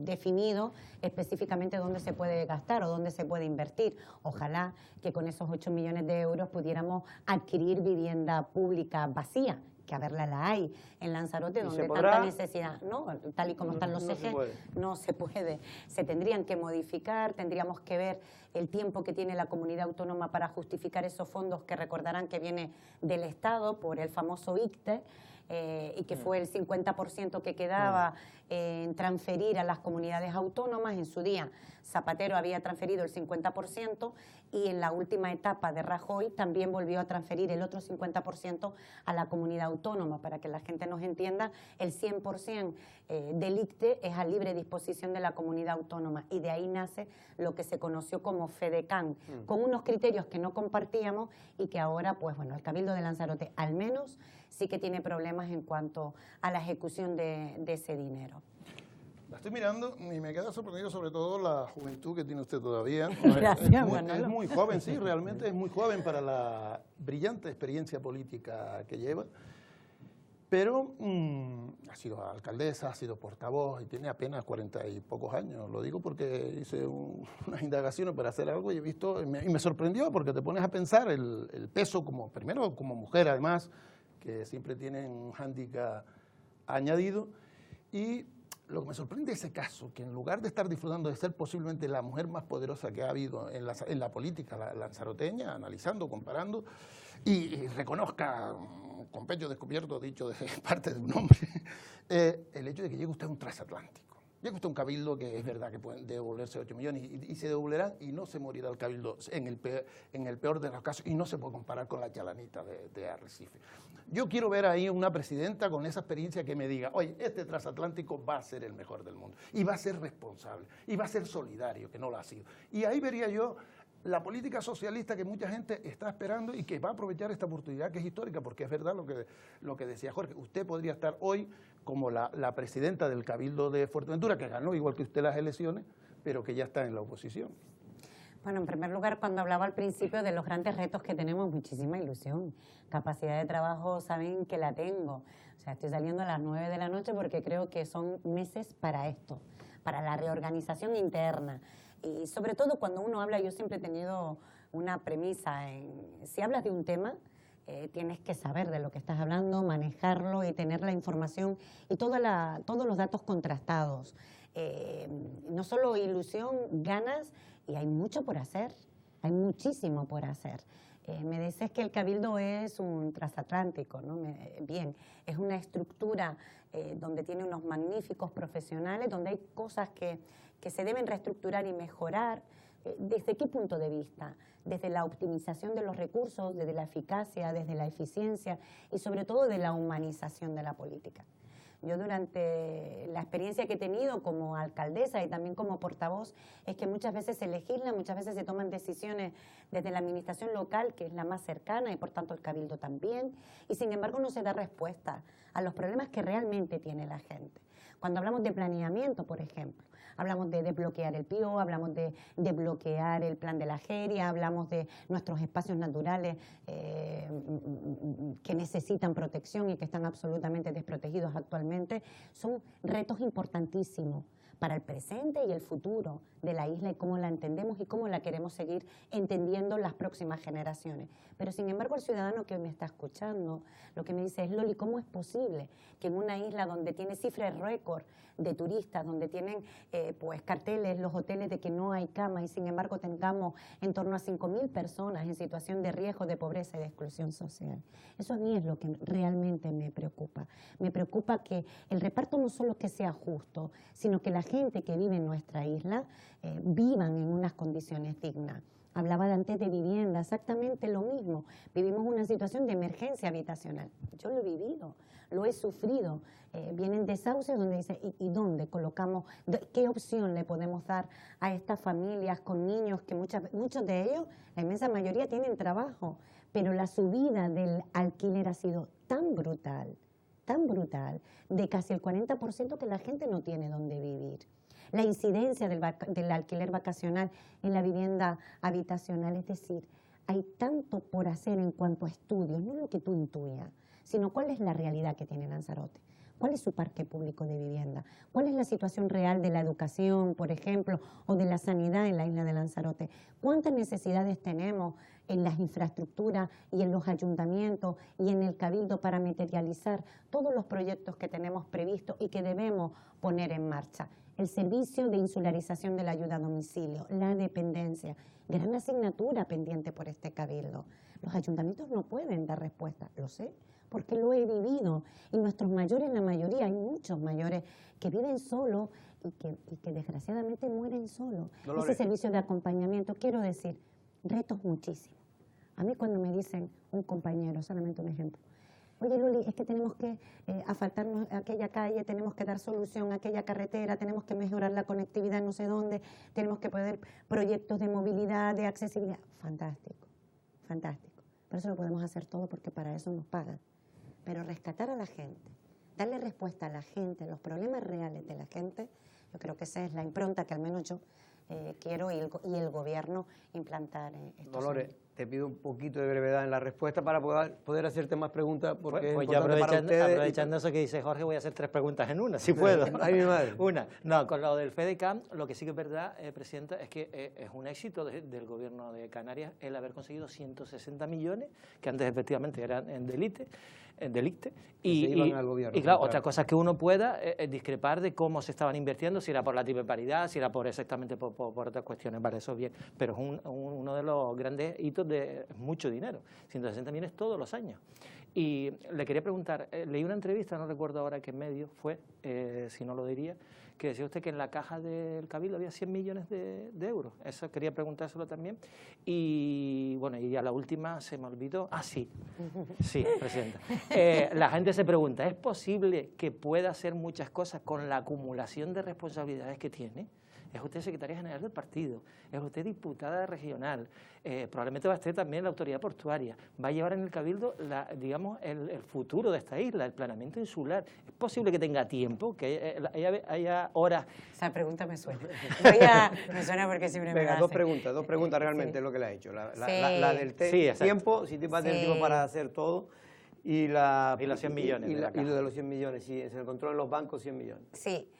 definidos específicamente dónde se puede gastar o dónde se puede invertir. Ojalá que con esos 8 millones de euros pudiéramos adquirir vivienda pública vacía, que a verla la hay en Lanzarote, donde tanta necesidad, ¿no? Tal y como están los ejes, no se puede. Se tendrían que modificar, tendríamos que ver el tiempo que tiene la comunidad autónoma para justificar esos fondos que recordarán que viene del Estado por el famoso ICTE, y que fue el 50% que quedaba en transferir a las comunidades autónomas. En su día Zapatero había transferido el 50% y en la última etapa de Rajoy también volvió a transferir el otro 50% a la comunidad autónoma. Para que la gente nos entienda, el 100% del ICTE es a libre disposición de la comunidad autónoma, y de ahí nace lo que se conoció como FEDECAM, con unos criterios que no compartíamos y que ahora, pues bueno, el Cabildo de Lanzarote al menos sí que tiene problemas en cuanto a la ejecución de ese dinero. La estoy mirando y me queda sorprendido sobre todo la juventud que tiene usted todavía. Gracias, es muy joven, sí, realmente es muy joven para la brillante experiencia política que lleva, pero ha sido alcaldesa, ha sido portavoz y tiene apenas 40 y pocos años. Lo digo porque hice unas indagaciones para hacer algo y he visto, y me sorprendió, porque te pones a pensar el peso, primero como mujer además, que siempre tienen un hándicap añadido, y lo que me sorprende es ese caso, que en lugar de estar disfrutando de ser posiblemente la mujer más poderosa que ha habido en la política lanzaroteña, analizando, comparando, y reconozca con pecho descubierto, dicho de parte de un hombre, el hecho de que llegue usted a un transatlántico. Ya costó un cabildo que es verdad que pueden devolverse 8 millones y se devolverán y no se morirá el cabildo en el peor de los casos y no se puede comparar con la chalanita de Arrecife. Yo quiero ver ahí una presidenta con esa experiencia que me diga, oye, este transatlántico va a ser el mejor del mundo y va a ser responsable y va a ser solidario, que no lo ha sido. Y ahí vería yo la política socialista que mucha gente está esperando y que va a aprovechar esta oportunidad que es histórica, porque es verdad lo que decía Jorge. Usted podría estar hoy como la presidenta del Cabildo de Fuerteventura, que ganó igual que usted las elecciones, pero que ya está en la oposición. Bueno, en primer lugar, cuando hablaba al principio de los grandes retos que tenemos, muchísima ilusión. Capacidad de trabajo, saben que la tengo. O sea, estoy saliendo a las 9 de la noche porque creo que son meses para esto, para la reorganización interna. Y sobre todo cuando uno habla, yo siempre he tenido una premisa, si hablas de un tema, tienes que saber de lo que estás hablando, manejarlo y tener la información y todos los datos contrastados. No solo ilusión, ganas, y hay mucho por hacer, hay muchísimo por hacer. Me dices que el Cabildo es un transatlántico, ¿no? Bien, es una estructura donde tiene unos magníficos profesionales, donde hay cosas que se deben reestructurar y mejorar. ¿Desde qué punto de vista? Desde la optimización de los recursos, desde la eficacia, desde la eficiencia y sobre todo de la humanización de la política. Yo durante la experiencia que he tenido como alcaldesa y también como portavoz es que muchas veces se legisla, muchas veces se toman decisiones desde la administración local, que es la más cercana y por tanto el Cabildo también, y sin embargo no se da respuesta a los problemas que realmente tiene la gente. Cuando hablamos de planeamiento, por ejemplo, hablamos de desbloquear el PIO, hablamos de desbloquear el plan de la Jeria, hablamos de nuestros espacios naturales que necesitan protección y que están absolutamente desprotegidos actualmente. Son retos importantísimos para el presente y el futuro de la isla y cómo la entendemos y cómo la queremos seguir entendiendo las próximas generaciones. Pero sin embargo el ciudadano que me está escuchando lo que me dice es, Loli, ¿cómo es posible que en una isla donde tiene cifras récord de turistas, donde tienen pues carteles, los hoteles de que no hay cama y sin embargo tengamos en torno a 5.000 personas en situación de riesgo, de pobreza y de exclusión social? Eso a mí es lo que realmente me preocupa. Me preocupa que el reparto no solo que sea justo, sino que la gente que vive en nuestra isla vivan en unas condiciones dignas. Hablaba antes de vivienda, exactamente lo mismo. Vivimos una situación de emergencia habitacional. Yo lo he vivido, lo he sufrido. Vienen desahucios donde dice, ¿y dónde colocamos? ¿Qué opción le podemos dar a estas familias con niños que muchos de ellos, la inmensa mayoría, tienen trabajo? Pero la subida del alquiler ha sido tan brutal, de casi el 40% que la gente no tiene dónde vivir. La incidencia del alquiler vacacional en la vivienda habitacional, es decir, hay tanto por hacer en cuanto a estudios, no lo que tú intuyas, sino cuál es la realidad que tiene Lanzarote. ¿Cuál es su parque público de vivienda? ¿Cuál es la situación real de la educación, por ejemplo, o de la sanidad en la isla de Lanzarote? ¿Cuántas necesidades tenemos en las infraestructuras y en los ayuntamientos y en el Cabildo para materializar todos los proyectos que tenemos previstos y que debemos poner en marcha? El servicio de insularización de la ayuda a domicilio, la dependencia, gran asignatura pendiente por este Cabildo. Los ayuntamientos no pueden dar respuesta, lo sé, porque lo he vivido. Y nuestros mayores, la mayoría, hay muchos mayores que viven solos y que desgraciadamente mueren solos. Ese servicio de acompañamiento, quiero decir, retos muchísimos. A mí cuando me dicen un compañero, solamente un ejemplo, oye Loli, es que tenemos que asfaltarnos aquella calle, tenemos que dar solución a aquella carretera, tenemos que mejorar la conectividad no sé dónde, tenemos que poner proyectos de movilidad, de accesibilidad. Fantástico, fantástico. Pero eso lo podemos hacer todo porque para eso nos pagan. Pero rescatar a la gente, darle respuesta a la gente, los problemas reales de la gente, yo creo que esa es la impronta que al menos yo quiero y el gobierno implantar. Dolores, te pido un poquito de brevedad en la respuesta para poder hacerte más preguntas. Porque pues yo aprovechando eso que dice Jorge, voy a hacer 3 preguntas en una, si puedo. Ay, mi madre. Una. No, con lo del FEDECAM, lo que sí que es verdad, Presidenta, es que es un éxito del gobierno de Canarias el haber conseguido 160 millones, que antes efectivamente eran en delicte, y claro, otra cosa es que uno pueda discrepar de cómo se estaban invirtiendo, si era por la triple paridad, si era por exactamente por otras cuestiones, vale, eso bien, pero es uno de los grandes hitos de mucho dinero, 160 millones todos los años. Y le quería preguntar, leí una entrevista, no recuerdo ahora qué medio fue, si no lo diría, que decía usted que en la caja del Cabildo había 100 millones de euros. Eso quería preguntárselo también. Y bueno, y a la última se me olvidó. Ah, sí, Presidenta. La gente se pregunta, ¿es posible que pueda hacer muchas cosas con la acumulación de responsabilidades que tiene? Es usted secretaria general del partido, es usted diputada regional, probablemente va a estar también la autoridad portuaria, va a llevar en el Cabildo, digamos, el futuro de esta isla, el planeamiento insular. ¿Es posible que tenga tiempo, que haya horas? Esa pregunta me suena. Me suena porque siempre me Venga, la dos hacen. preguntas realmente sí. es lo que le ha hecho. La del Sí, tiempo, si va a tener Sí. tiempo para hacer todo, y los 100 millones y de la caja. lo de los 100 millones, sí, se encontró en los bancos 100 millones. Sí,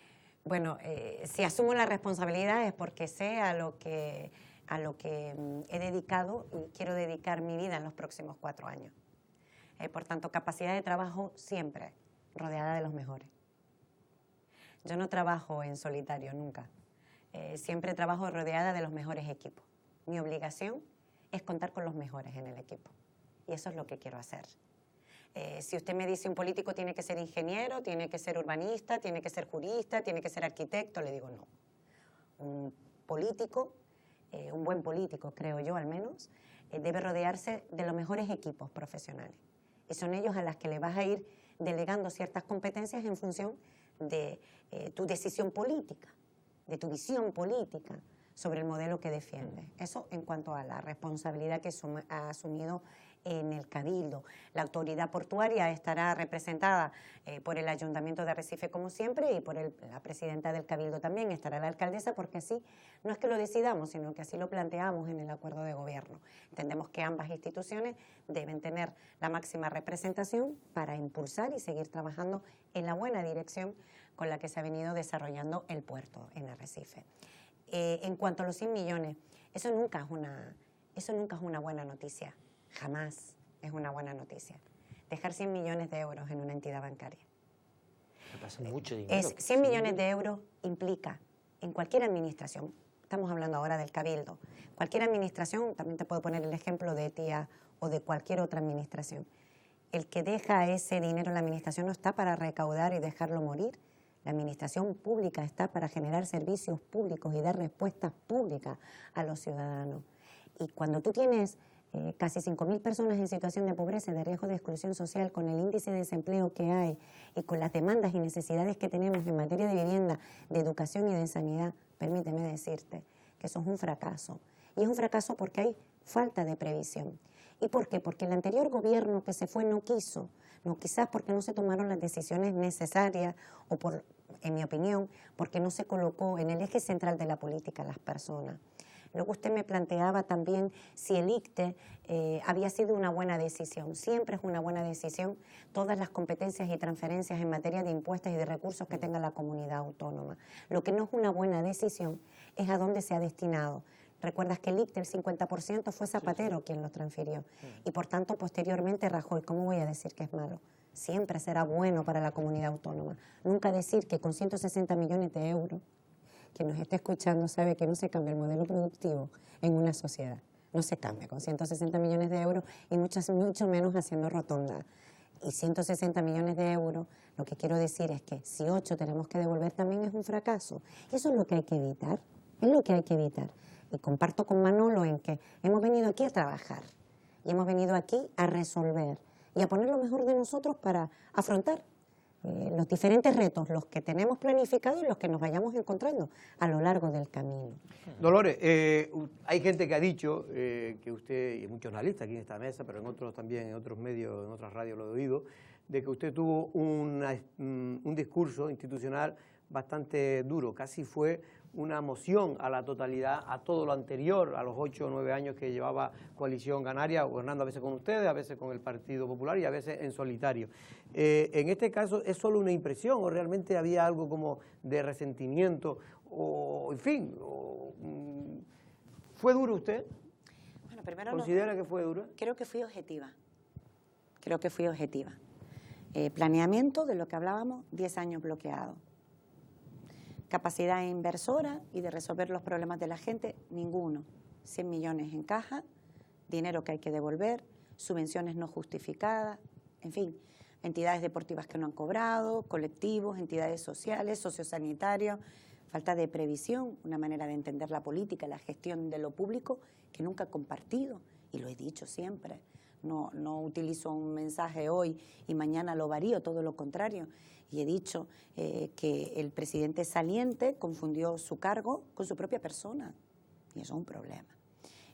bueno, si asumo la responsabilidad es porque sé a lo que he dedicado y quiero dedicar mi vida en los próximos 4 años. Por tanto, capacidad de trabajo siempre rodeada de los mejores. Yo no trabajo en solitario nunca, siempre trabajo rodeada de los mejores equipos. Mi obligación es contar con los mejores en el equipo y eso es lo que quiero hacer. Si usted me dice un político tiene que ser ingeniero, tiene que ser urbanista, tiene que ser jurista, tiene que ser arquitecto, le digo no. Un político, un buen político creo yo al menos, debe rodearse de los mejores equipos profesionales. Y son ellos a las que le vas a ir delegando ciertas competencias en función de tu decisión política, de tu visión política sobre el modelo que defiendes. Eso en cuanto a la responsabilidad que ha asumido en el Cabildo. La autoridad portuaria estará representada por el Ayuntamiento de Arrecife como siempre y por la presidenta del Cabildo también, estará la alcaldesa, porque así no es que lo decidamos, sino que así lo planteamos en el acuerdo de gobierno. Entendemos que ambas instituciones deben tener la máxima representación para impulsar y seguir trabajando en la buena dirección con la que se ha venido desarrollando el puerto en Arrecife. En cuanto a los 100 millones, eso nunca es una buena noticia. Jamás es una buena noticia. Dejar 100 millones de euros en una entidad bancaria. Me pasa mucho dinero. 100 millones de euros implica, en cualquier administración, estamos hablando ahora del Cabildo, cualquier administración, también te puedo poner el ejemplo de ETIA o de cualquier otra administración, el que deja ese dinero en la administración no está para recaudar y dejarlo morir. La administración pública está para generar servicios públicos y dar respuestas públicas a los ciudadanos. Y cuando tú tienes casi 5.000 personas en situación de pobreza, de riesgo de exclusión social, con el índice de desempleo que hay y con las demandas y necesidades que tenemos en materia de vivienda, de educación y de sanidad, permíteme decirte que eso es un fracaso. Y es un fracaso porque hay falta de previsión. ¿Y por qué? Porque el anterior gobierno que se fue no quiso, quizás porque no se tomaron las decisiones necesarias o, en mi opinión, porque no se colocó en el eje central de la política las personas. Luego usted me planteaba también si el ICTE había sido una buena decisión. Siempre es una buena decisión todas las competencias y transferencias en materia de impuestos y de recursos que tenga la comunidad autónoma. Lo que no es una buena decisión es a dónde se ha destinado. Recuerdas que el ICTE, el 50% fue Zapatero quien lo transfirió y por tanto posteriormente Rajoy. ¿Cómo voy a decir que es malo? Siempre será bueno para la comunidad autónoma. Nunca decir que con 160 millones de euros, quien nos esté escuchando sabe que no se cambia el modelo productivo en una sociedad. No se cambia con 160 millones de euros y mucho menos haciendo rotonda. Y 160 millones de euros, lo que quiero decir es que si 8 tenemos que devolver también es un fracaso. Eso es lo que hay que evitar, es lo que hay que evitar. Y comparto con Manolo en que hemos venido aquí a trabajar y hemos venido aquí a resolver y a poner lo mejor de nosotros para afrontar los diferentes retos, los que tenemos planificados y los que nos vayamos encontrando a lo largo del camino. Dolores, hay gente que ha dicho que usted, y muchos analistas aquí en esta mesa, pero en otros también, en otros medios, en otras radios lo he oído, de que usted tuvo un discurso institucional bastante duro, casi fue una moción a la totalidad, a todo lo anterior, a los 8 o 9 años que llevaba Coalición Canaria, gobernando a veces con ustedes, a veces con el Partido Popular y a veces en solitario. En este caso, ¿es solo una impresión o realmente había algo como de resentimiento o, en fin, ¿fue duro usted? Bueno, primero ¿Considera que fue duro? Creo que fui objetiva. Planeamiento, de lo que hablábamos, 10 años bloqueado. Capacidad inversora y de resolver los problemas de la gente, ninguno. 100 millones en caja, dinero que hay que devolver, subvenciones no justificadas, en fin. entidades deportivas que no han cobrado, colectivos, entidades sociales, sociosanitarios, falta de previsión, una manera de entender la política, la gestión de lo público que nunca he compartido, y lo he dicho siempre. No utilizo un mensaje hoy y mañana lo varío, todo lo contrario. Y he dicho que el presidente saliente confundió su cargo con su propia persona, y eso es un problema.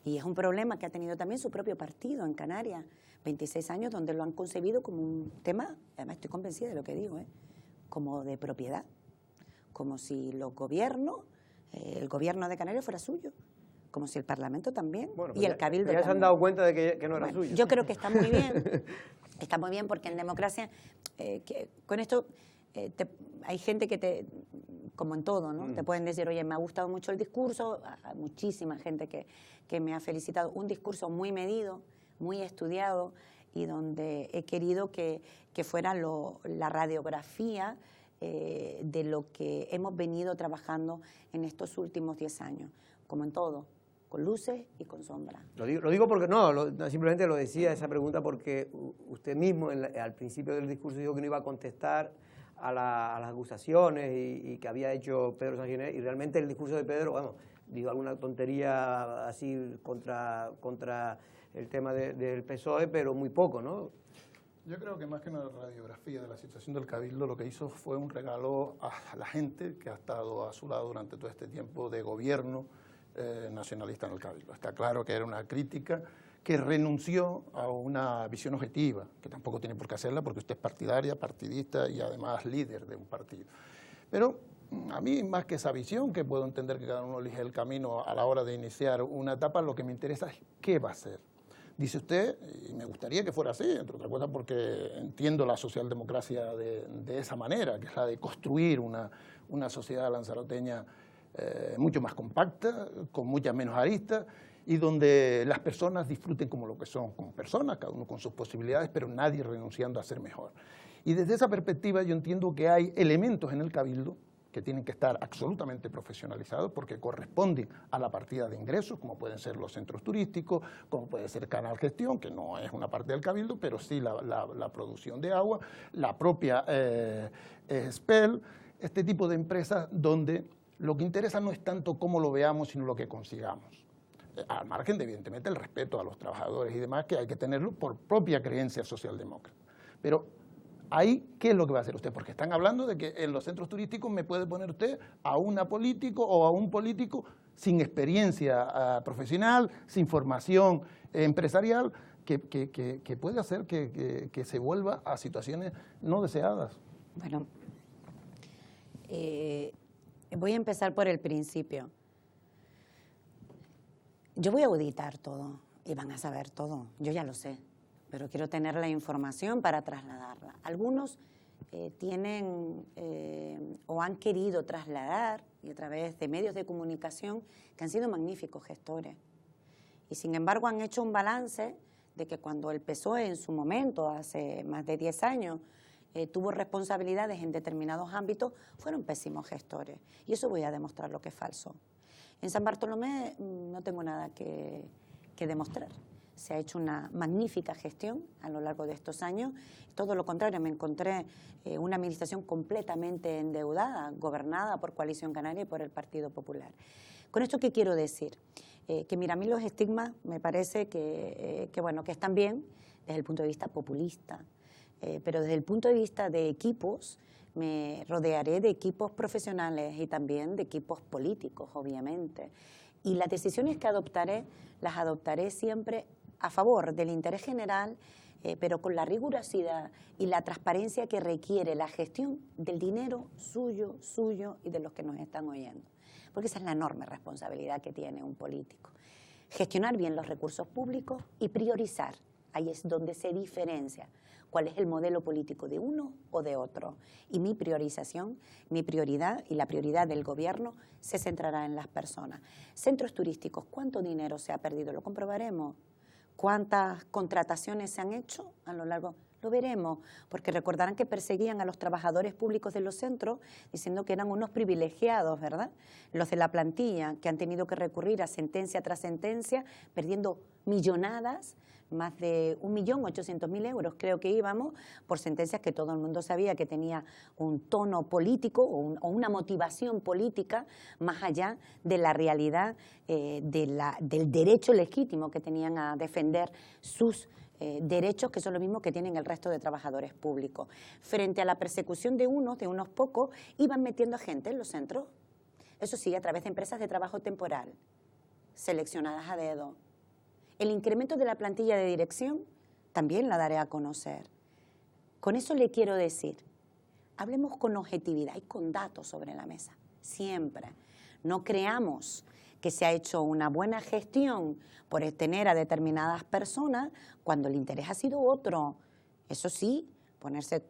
Y es un problema que ha tenido también su propio partido en Canarias, 26 años donde lo han concebido como un tema, además estoy convencida de lo que digo, como de propiedad, como si los gobiernos, el gobierno de Canarias fuera suyo, como si el Parlamento también, bueno, y el Cabildo ya también. se han dado cuenta de que no era suyo. Yo creo que está muy bien, porque en democracia, con esto hay gente que como en todo, ¿no? Te pueden decir, oye, me ha gustado mucho el discurso, hay muchísima gente que me ha felicitado, un discurso muy medido, muy estudiado, y donde he querido que fuera la radiografía de lo que hemos venido trabajando en estos últimos 10 años, como en todo, con luces y con sombras. Lo digo porque simplemente lo decía esa pregunta porque usted mismo al principio del discurso dijo que no iba a contestar a las acusaciones y que había hecho Pedro Sánchez, y realmente el discurso de Pedro, bueno, dijo alguna tontería así contra el tema del PSOE, pero muy poco, ¿no? Yo creo que más que una radiografía de la situación del Cabildo, lo que hizo fue un regalo a la gente que ha estado a su lado durante todo este tiempo de gobierno nacionalista en el Cabildo. Está claro que era una crítica que renunció a una visión objetiva, que tampoco tiene por qué hacerla porque usted es partidaria, partidista y además líder de un partido. Pero a mí, más que esa visión, que puedo entender que cada uno elige el camino a la hora de iniciar una etapa, lo que me interesa es qué va a hacer. Dice usted, y me gustaría que fuera así, entre otras cosas porque entiendo la socialdemocracia de esa manera, que es la de construir una sociedad lanzaroteña mucho más compacta, con muchas menos aristas, y donde las personas disfruten como lo que son, como personas, cada uno con sus posibilidades, pero nadie renunciando a ser mejor. Y desde esa perspectiva yo entiendo que hay elementos en el Cabildo que tienen que estar absolutamente profesionalizados porque corresponden a la partida de ingresos, como pueden ser los centros turísticos, como puede ser Canal Gestión, que no es una parte del Cabildo, pero sí la producción de agua, la propia SPEL, este tipo de empresas donde lo que interesa no es tanto cómo lo veamos, sino lo que consigamos. Al margen de, evidentemente, el respeto a los trabajadores y demás, que hay que tenerlo por propia creencia socialdemócrata. Pero ahí, ¿qué es lo que va a hacer usted? Porque están hablando de que en los centros turísticos me puede poner usted a una político o a un político sin experiencia profesional, sin formación empresarial, que puede hacer que se vuelva a situaciones no deseadas. Bueno, voy a empezar por el principio. Yo voy a auditar todo y van a saber todo, yo ya lo sé, pero quiero tener la información para trasladarla. Algunos tienen o han querido trasladar, y a través de medios de comunicación, que han sido magníficos gestores. Y sin embargo han hecho un balance de que cuando el PSOE en su momento, hace más de 10 años, tuvo responsabilidades en determinados ámbitos, fueron pésimos gestores. Y eso voy a demostrar lo que es falso. En San Bartolomé no tengo nada que demostrar. Se ha hecho una magnífica gestión a lo largo de estos años. Todo lo contrario, me encontré una administración completamente endeudada, gobernada por Coalición Canaria y por el Partido Popular. ¿Con esto qué quiero decir? Que mira, a mí los estigmas me parece que están bien desde el punto de vista populista, pero desde el punto de vista de equipos, me rodearé de equipos profesionales y también de equipos políticos, obviamente. Y las decisiones que adoptaré, las adoptaré siempre a favor del interés general, pero con la rigurosidad y la transparencia que requiere la gestión del dinero suyo y de los que nos están oyendo. Porque esa es la enorme responsabilidad que tiene un político. Gestionar bien los recursos públicos y priorizar. Ahí es donde se diferencia cuál es el modelo político de uno o de otro. Y mi priorización, mi prioridad y la prioridad del gobierno se centrará en las personas. Centros turísticos, ¿cuánto dinero se ha perdido? Lo comprobaremos. ¿Cuántas contrataciones se han hecho a lo largo? Lo veremos, porque recordarán que perseguían a los trabajadores públicos de los centros diciendo que eran unos privilegiados, ¿verdad? Los de la plantilla, que han tenido que recurrir a sentencia tras sentencia, perdiendo millonadas, más de 1.800.000 euros, creo que íbamos, por sentencias que todo el mundo sabía que tenía un tono político o una motivación política más allá de la realidad del derecho legítimo que tenían a defender sus derechos, que son los mismos que tienen el resto de trabajadores públicos. Frente a la persecución de unos pocos, iban metiendo a gente en los centros, eso sí, a través de empresas de trabajo temporal, seleccionadas a dedo. El incremento de la plantilla de dirección también la daré a conocer. Con eso le quiero decir, hablemos con objetividad y con datos sobre la mesa, siempre. No creamos que se ha hecho una buena gestión por tener a determinadas personas cuando el interés ha sido otro. Eso sí, ponerse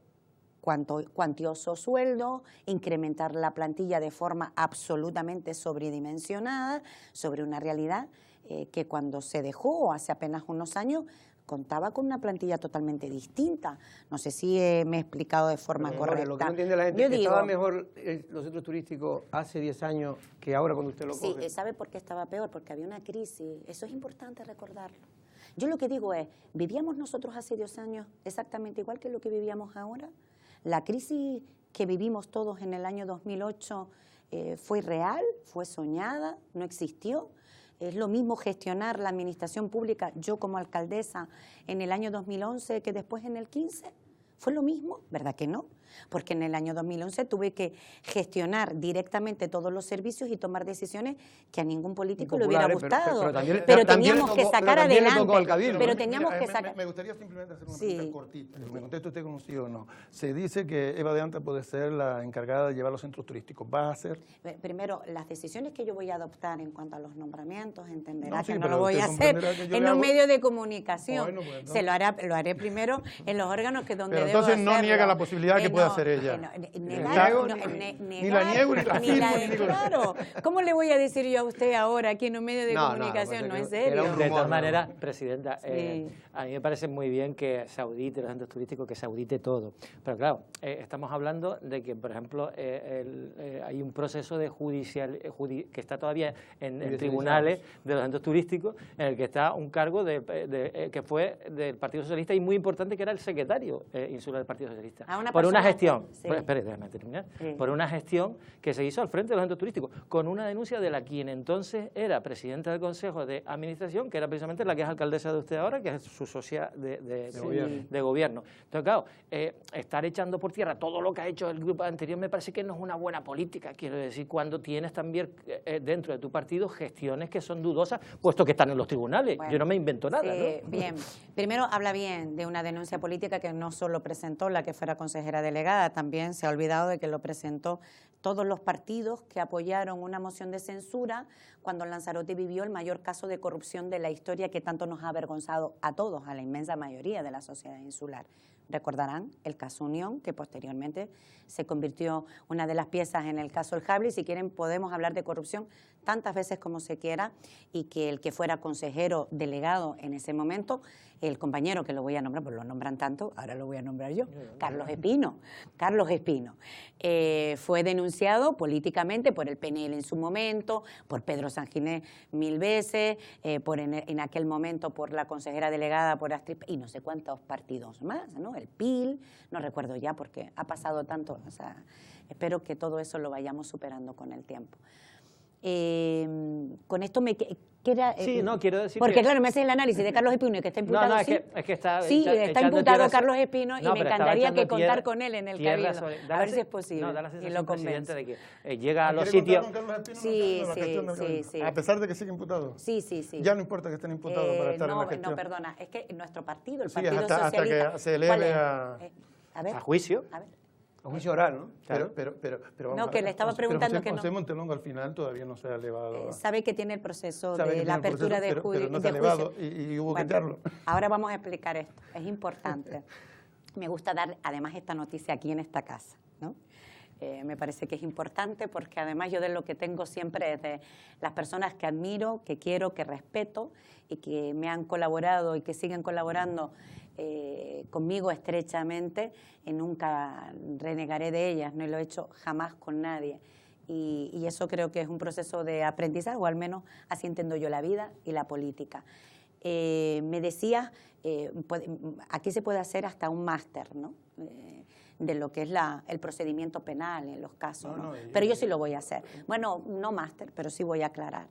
cuantioso sueldo, incrementar la plantilla de forma absolutamente sobredimensionada sobre una realidad que cuando se dejó hace apenas unos años contaba con una plantilla totalmente distinta. No sé si me he explicado de forma correcta. Lo que no entiende la gente es que estaba mejor los centros turísticos hace 10 años que ahora cuando usted lo coge. Sí, ¿sabe por qué estaba peor? Porque había una crisis. Eso es importante recordarlo. Yo lo que digo es, ¿vivíamos nosotros hace 10 años exactamente igual que lo que vivíamos ahora? La crisis que vivimos todos en el año 2008 fue real, fue soñada, no existió. Es lo mismo gestionar la administración pública, yo como alcaldesa, en el año 2011 que después en el 15. ¿Fue lo mismo? ¿Verdad que no? Porque en el año 2011 tuve que gestionar directamente todos los servicios y tomar decisiones que a ningún político le hubiera gustado. Pero teníamos que sacar adelante. Pero teníamos que sacar. Me gustaría simplemente hacer una pregunta cortita. Me conteste usted con un sí o no. Se dice que Eva de Anta puede ser la encargada de llevar los centros turísticos. ¿Va a ser? Primero, las decisiones que yo voy a adoptar en cuanto a los nombramientos, entenderá que no lo voy a hacer en un medio de comunicación. Se lo haré primero en los órganos que donde debo hacerlo. Entonces no niega la posibilidad que pueda hacer ella. Ni la niego ni la firmo. Claro. ¿Cómo le voy a decir yo a usted ahora aquí en un medio de comunicación? No, en serio. De todas maneras, Presidenta, a mí me parece muy bien que se audite los centros turísticos, que se audite todo. Pero claro, estamos hablando de que, por ejemplo, hay un proceso de que está todavía en tribunales de los centros turísticos, en el que está un cargo que fue del Partido Socialista y muy importante, que era el secretario insular del Partido Socialista. Por una gestión, espere, déjame terminar, por una gestión que se hizo al frente de los centros turísticos, con una denuncia de quien entonces era presidenta del Consejo de Administración, que era precisamente la que es alcaldesa de usted ahora, que es su socia de gobierno. Entonces, claro, estar echando por tierra todo lo que ha hecho el grupo anterior me parece que no es una buena política, quiero decir, cuando tienes también dentro de tu partido gestiones que son dudosas, puesto que están en los tribunales. Bueno, yo no me invento nada, ¿no? Bien, primero habla bien de una denuncia política que no solo presentó la que fuera consejera delegada, también se ha olvidado de que lo presentó todos los partidos que apoyaron una moción de censura cuando Lanzarote vivió el mayor caso de corrupción de la historia que tanto nos ha avergonzado a todos, a la inmensa mayoría de la sociedad insular. Recordarán el caso Unión, que posteriormente se convirtió una de las piezas en el caso El Jable, y si quieren podemos hablar de corrupción tantas veces como se quiera, y que el que fuera consejero delegado en ese momento, el compañero que lo voy a nombrar, pues lo nombran tanto, ahora lo voy a nombrar yo, Carlos Espino. Carlos Espino fue denunciado políticamente por el PNL en su momento, por Pedro Sanginés 1000 veces, en aquel momento por la consejera delegada, por Astrid, y no sé cuántos partidos más, ¿no? El PIL, no recuerdo ya porque ha pasado tanto, o sea, espero que todo eso lo vayamos superando con el tiempo. Con esto me queda... sí, no, quiero decir porque claro, me hace el análisis de Carlos Espino, que está imputado. No, es que está... Sí, está imputado Carlos Espino, y me encantaría que contar con él en el Cabildo. A ver si es posible. No, da la sensación, y lo convence. de que llega a los sitios... Sí. A pesar de que sigue imputado. Sí. Ya no importa que estén imputados para estar en la gestión. No, perdona, es que nuestro partido, el sí, Partido Socialista... hasta que se eleve a juicio. A ver. A juicio oral, ¿no? Pero no, que le estaba preguntando que no. José Montelongo al final todavía no se ha elevado. Sabe que tiene el proceso de la apertura de juicio. Pero no se ha elevado y hubo que echarlo. Ahora vamos a explicar esto, es importante. Me gusta dar además esta noticia aquí en esta casa, ¿no? Me parece que es importante porque además yo de lo que tengo siempre es de las personas que admiro, que quiero, que respeto y que me han colaborado y que siguen colaborando conmigo estrechamente, y nunca renegaré de ellas, no lo he hecho jamás con nadie. Y eso creo que es un proceso de aprendizaje, o al menos así entiendo yo la vida y la política. Me decías, aquí se puede hacer hasta un máster, ¿no? De lo que es el procedimiento penal en los casos, ¿no? Pero yo sí lo voy a hacer. Bueno, no máster, pero sí voy a aclarar.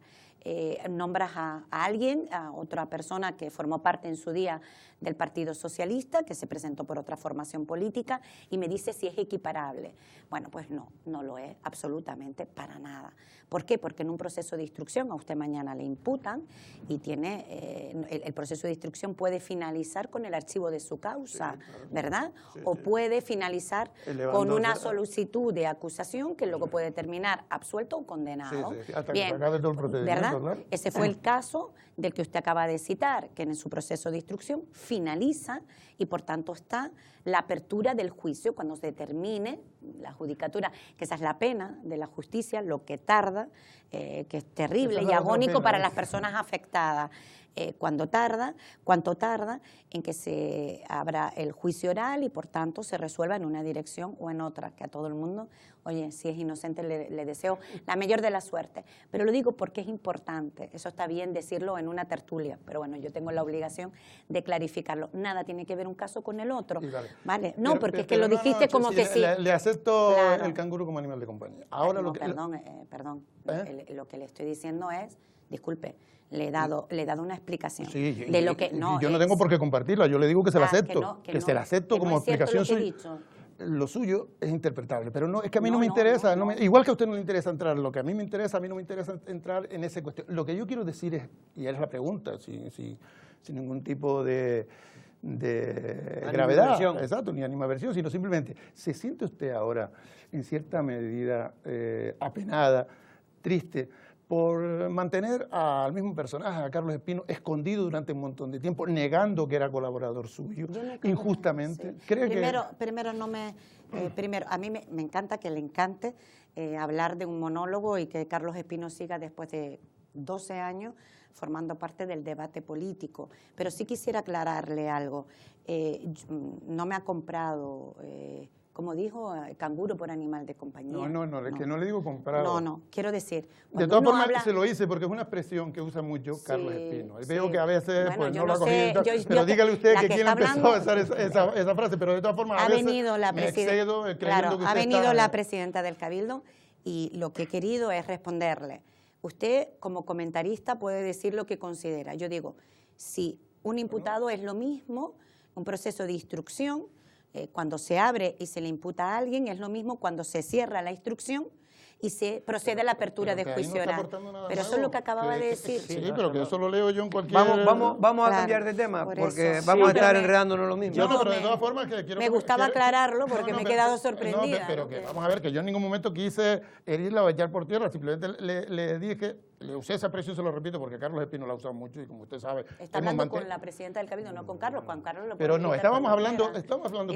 Nombras a alguien, a otra persona que formó parte en su día del Partido Socialista, que se presentó por otra formación política, y me dice si es equiparable. Bueno, pues no lo es absolutamente para nada. ¿Por qué? Porque en un proceso de instrucción a usted mañana le imputan y tiene el proceso de instrucción puede finalizar con el archivo de su causa, sí, claro, ¿verdad? Sí, o puede finalizar con una solicitud de acusación que luego puede terminar absuelto o condenado. Sí, hasta bien, que se acabe todo el procedimiento, ¿verdad? Claro. Ese fue el caso del que usted acaba de citar, que en su proceso de instrucción finaliza y por tanto está la apertura del juicio cuando se termine la judicatura, que esa es la pena de la justicia, lo que tarda, que es terrible y agónico para las personas afectadas. Cuánto tarda en que se abra el juicio oral y por tanto se resuelva en una dirección o en otra, que a todo el mundo, oye, si es inocente le deseo la mayor de la suerte. Pero lo digo porque es importante, eso está bien decirlo en una tertulia, pero bueno, yo tengo la obligación de clarificarlo. Nada tiene que ver un caso con el otro, ¿vale? No, porque es que lo dijiste como que sí. Le acepto claro. El canguro como animal de compañía. Ahora no, perdón. Lo que le estoy diciendo es, disculpe, le he dado una explicación de lo que no. Yo no tengo por qué compartirla, yo le digo que se la acepto, que se la acepto como explicación suya. Lo suyo es interpretable, pero no, es que a mí no me interesa, igual que a usted no le interesa entrar, lo que a mí me interesa, a mí no me interesa entrar en esa cuestión. Lo que yo quiero decir es, y es la pregunta, sin ningún tipo de gravedad, exacto, ni animadversión, sino simplemente, ¿se siente usted ahora en cierta medida apenada, triste, por mantener al mismo personaje, a Carlos Espino, escondido durante un montón de tiempo, negando que era colaborador suyo, injustamente? Sí. Primero, a mí me encanta que le encante hablar de un monólogo y que Carlos Espino siga después de 12 años formando parte del debate político. Pero sí quisiera aclararle algo. No me ha comprado... como dijo, canguro por animal de compañía. No, es que no le digo comprado. No, quiero decir... De todas formas, se lo hice porque es una expresión que usa mucho Carlos Espino. Veo que a veces bueno, no lo ha cogido, pero dígale usted que quién empezó a usar esa frase, pero de todas formas a veces me excedo creyendo que usted ha venido la presidenta del Cabildo y lo que he querido es responderle. Usted, como comentarista, puede decir lo que considera. Yo digo, si un imputado es lo mismo, un proceso de instrucción, cuando se abre y se le imputa a alguien, es lo mismo cuando se cierra la instrucción y se procede a la apertura de juicio oral. Pero eso es lo que acababa de decir. Sí, pero que eso lo leo yo en cualquier... Vamos a cambiar de tema, porque vamos a estar enredándonos lo mismo. No, pero de todas formas... Me gustaba aclararlo porque me he quedado sorprendida. Pero que vamos a ver, que yo en ningún momento quise herirla o echar por tierra, simplemente le dije... Le usé esa expresión, se lo repito, porque Carlos Espino la ha usado mucho y como usted sabe... Está hablando con la presidenta del Cabildo, no con Carlos. Juan Carlos lo pero no, estábamos hablando con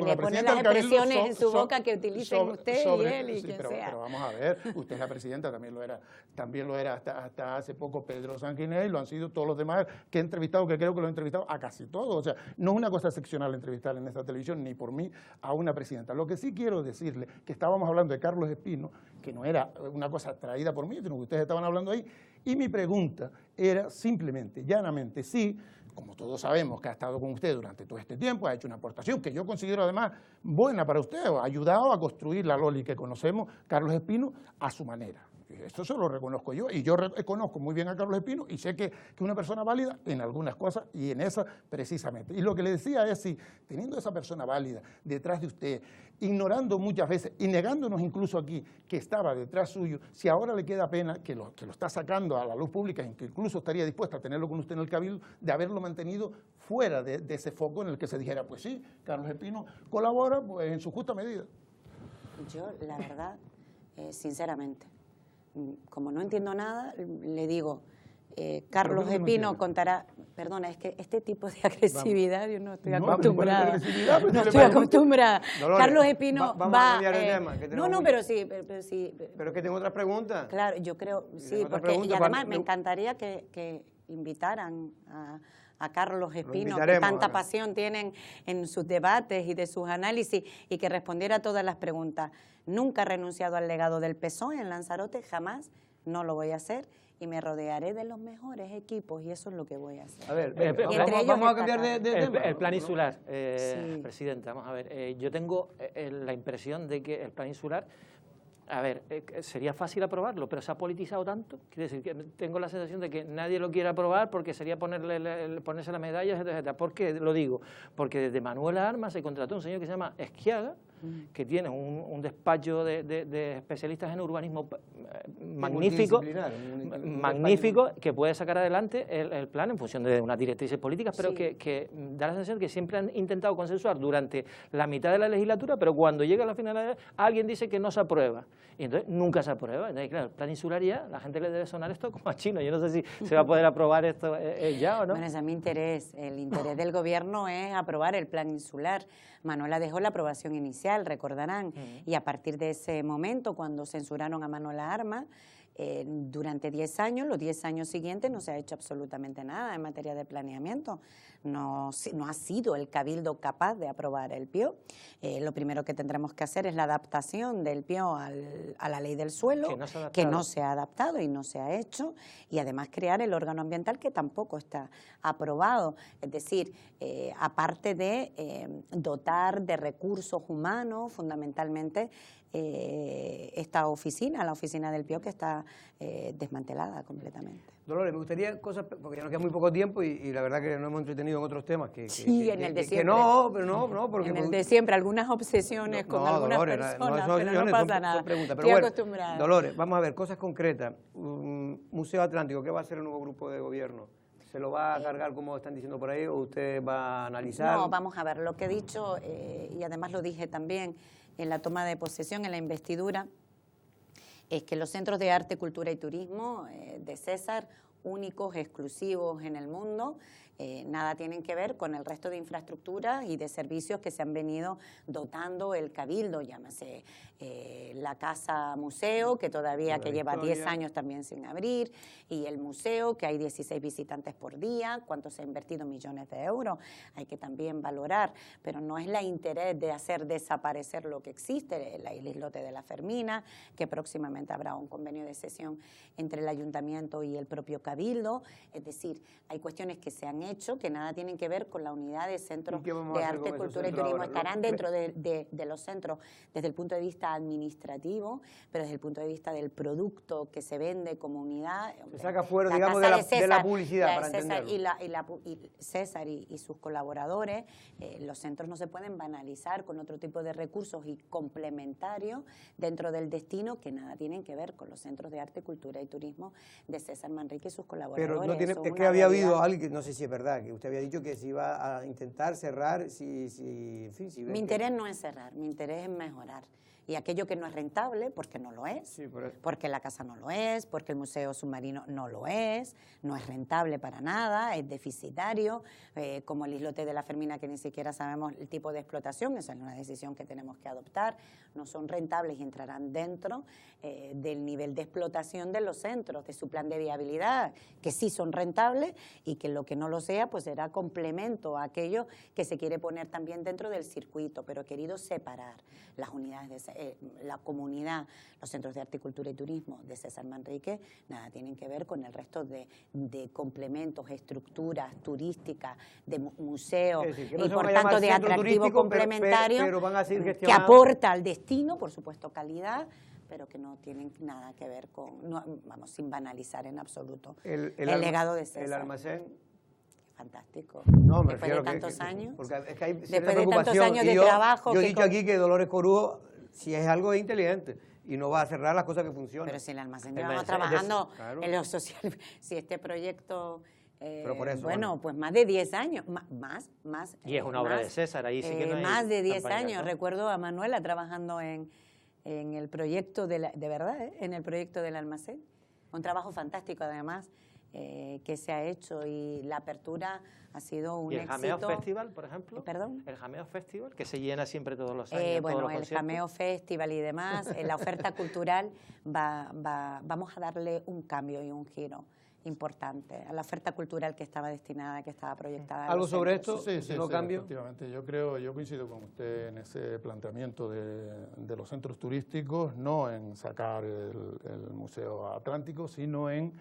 la presidenta del Cabildo... Y le pone las expresiones en su boca que utilicen usted y él y quien sea. Pero vamos a ver, usted es la presidenta, también lo era hasta hace poco Pedro Sanguinet y lo han sido todos los demás que he entrevistado, que creo que lo he entrevistado a casi todos. O sea, no es una cosa excepcional entrevistar en esta televisión, ni por mí, a una presidenta. Lo que sí quiero decirle, que estábamos hablando de Carlos Espino, que no era una cosa traída por mí, sino que ustedes estaban hablando ahí, y mi pregunta era simplemente, llanamente, sí, como todos sabemos que ha estado con usted durante todo este tiempo, ha hecho una aportación que yo considero además buena para usted, ha ayudado a construir la Loli que conocemos, Carlos Espino, a su manera. Eso se lo reconozco yo, y yo reconozco muy bien a Carlos Espino y sé que es una persona válida en algunas cosas y en esa precisamente. Y lo que le decía es, si teniendo esa persona válida detrás de usted, ignorando muchas veces y negándonos incluso aquí que estaba detrás suyo, si ahora le queda pena que lo está sacando a la luz pública, en que incluso estaría dispuesta a tenerlo con usted en el Cabildo, de haberlo mantenido fuera de ese foco en el que se dijera, pues sí, Carlos Espino colabora pues, en su justa medida. Yo, la verdad, sinceramente, como no entiendo nada, le digo, Carlos Espino contará, perdona, es que este tipo de agresividad yo no estoy acostumbrada. No estoy acostumbrada. Carlos Espino va... pero sí. Pero que tengo otra pregunta. Claro, yo creo, sí, porque y además me encantaría que invitaran a Carlos Espino, que tanta pasión tienen en sus debates y de sus análisis, y que respondiera a todas las preguntas. Nunca he renunciado al legado del PSOE en Lanzarote, jamás, no lo voy a hacer, y me rodearé de los mejores equipos y eso es lo que voy a hacer. A ver, vamos a cambiar de tema. El plan insular, Sí. Presidenta, vamos a ver, yo tengo la impresión de que el plan insular, a ver, sería fácil aprobarlo, pero se ha politizado tanto, quiere decir que tengo la sensación de que nadie lo quiere aprobar porque sería ponerse la medalla, etcétera, etcétera. ¿Por qué lo digo? Porque desde Manuela Armas se contrató un señor que se llama Esquiaga, que tiene un despacho de especialistas en urbanismo magnífico, que puede sacar adelante el plan en función de unas directrices políticas, pero que da la sensación que siempre han intentado consensuar durante la mitad de la legislatura, pero cuando llega a la final alguien dice que no se aprueba, y entonces nunca se aprueba. Entonces, claro, el plan insular ya, la gente le debe sonar esto como a chino. Yo no sé si se va a poder aprobar esto ya o no. Bueno, ese es mi interés. El interés del gobierno es aprobar el plan insular. Manuela dejó la aprobación inicial, recordarán, y a partir de ese momento, cuando censuraron a Manuela Armas, durante 10 años, los 10 años siguientes no se ha hecho absolutamente nada en materia de planeamiento. No ha sido el Cabildo capaz de aprobar el PIO. Lo primero que tendremos que hacer es la adaptación del PIO a la ley del suelo, que no se ha adaptado y no se ha hecho, y además crear el órgano ambiental que tampoco está aprobado. Es decir, aparte de dotar de recursos humanos, fundamentalmente, esta oficina, la oficina del PIO, que está desmantelada completamente. Dolores, me gustaría cosas, porque ya nos queda muy poco tiempo y la verdad que nos hemos entretenido en otros temas que en el de siempre. Porque en el de siempre, algunas obsesiones con algunas Dolores, personas, pero no pasa nada. Estoy acostumbrada. Dolores, vamos a ver, cosas concretas. Museo Atlántico, ¿qué va a hacer el nuevo grupo de gobierno? ¿Se lo va a cargar, como están diciendo por ahí, o usted va a analizar? No, vamos a ver, lo que he dicho, y además lo dije también en la toma de posesión, en la investidura, es que los centros de arte, cultura y turismo de César, únicos, exclusivos en el mundo, nada tienen que ver con el resto de infraestructuras y de servicios que se han venido dotando el Cabildo, llámese la Casa Museo, que todavía que lleva 10 años también sin abrir, y el museo, que hay 16 visitantes por día, cuánto se ha invertido, millones de euros, hay que también valorar, pero no es la interés de hacer desaparecer lo que existe, el islote de la Fermina, que próximamente habrá un convenio de cesión entre el ayuntamiento y el propio Cabildo, es decir, hay cuestiones que se han hecho que nada tienen que ver con la unidad de centros de arte, cultura y turismo. Estarán dentro de los centros desde el punto de vista administrativo, pero desde el punto de vista del producto que se vende como unidad. Se saca fuera, digamos, de la publicidad, para entenderlo. Y César y sus colaboradores, los centros no se pueden banalizar con otro tipo de recursos y complementarios dentro del destino que nada tienen que ver con los centros de arte, cultura y turismo de César Manrique y sus colaboradores. Pero no tiene, es que había habido alguien, no sé si es verdad, que usted había dicho que se iba a intentar cerrar, mi interés no es cerrar, mi interés es mejorar. Y aquello que no es rentable, porque no lo es, porque la casa no lo es, porque el museo submarino no lo es, no es rentable para nada, es deficitario, como el islote de la Fermina, que ni siquiera sabemos el tipo de explotación, esa es una decisión que tenemos que adoptar, no son rentables y entrarán dentro del nivel de explotación de los centros, de su plan de viabilidad, que sí son rentables y que lo que no lo sea, pues será complemento a aquello que se quiere poner también dentro del circuito, pero querido separar las unidades de la comunidad, los centros de arte, cultura y turismo de César Manrique, nada tienen que ver con el resto de complementos, estructuras turísticas, de museos, y por tanto de atractivo complementario pero van a ser que aporta al destino, por supuesto calidad, pero que no tienen nada que ver con, vamos, sin banalizar en absoluto el legado de César. El almacén. Fantástico. No, me después de tantos años. Porque es que hay después de tantos años de trabajo. Yo he dicho aquí que Dolores Corujo, si es algo, es inteligente y no va a cerrar las cosas que funcionan. Pero si el almacén llevamos trabajando en lo social, si este proyecto, bueno, pues más de 10 años, más. Y es una obra de César, ahí sí que no hay más de 10 años, ¿no? Recuerdo a Manuela trabajando en el proyecto, de verdad, en el proyecto del almacén. Un trabajo fantástico además. Que se ha hecho y la apertura ha sido un éxito. ¿Y el Jameo Festival, por ejemplo? ¿Perdón? El Jameo Festival, que se llena siempre todos los años. Bueno, el Jameo Festival y demás, en la oferta cultural vamos a darle un cambio y un giro importante a la oferta cultural que estaba destinada, que estaba proyectada. ¿Algo sobre esto? Sí, ¿No cambio? Efectivamente, yo coincido con usted en ese planteamiento de los centros turísticos, no en sacar el Museo Atlántico, sino en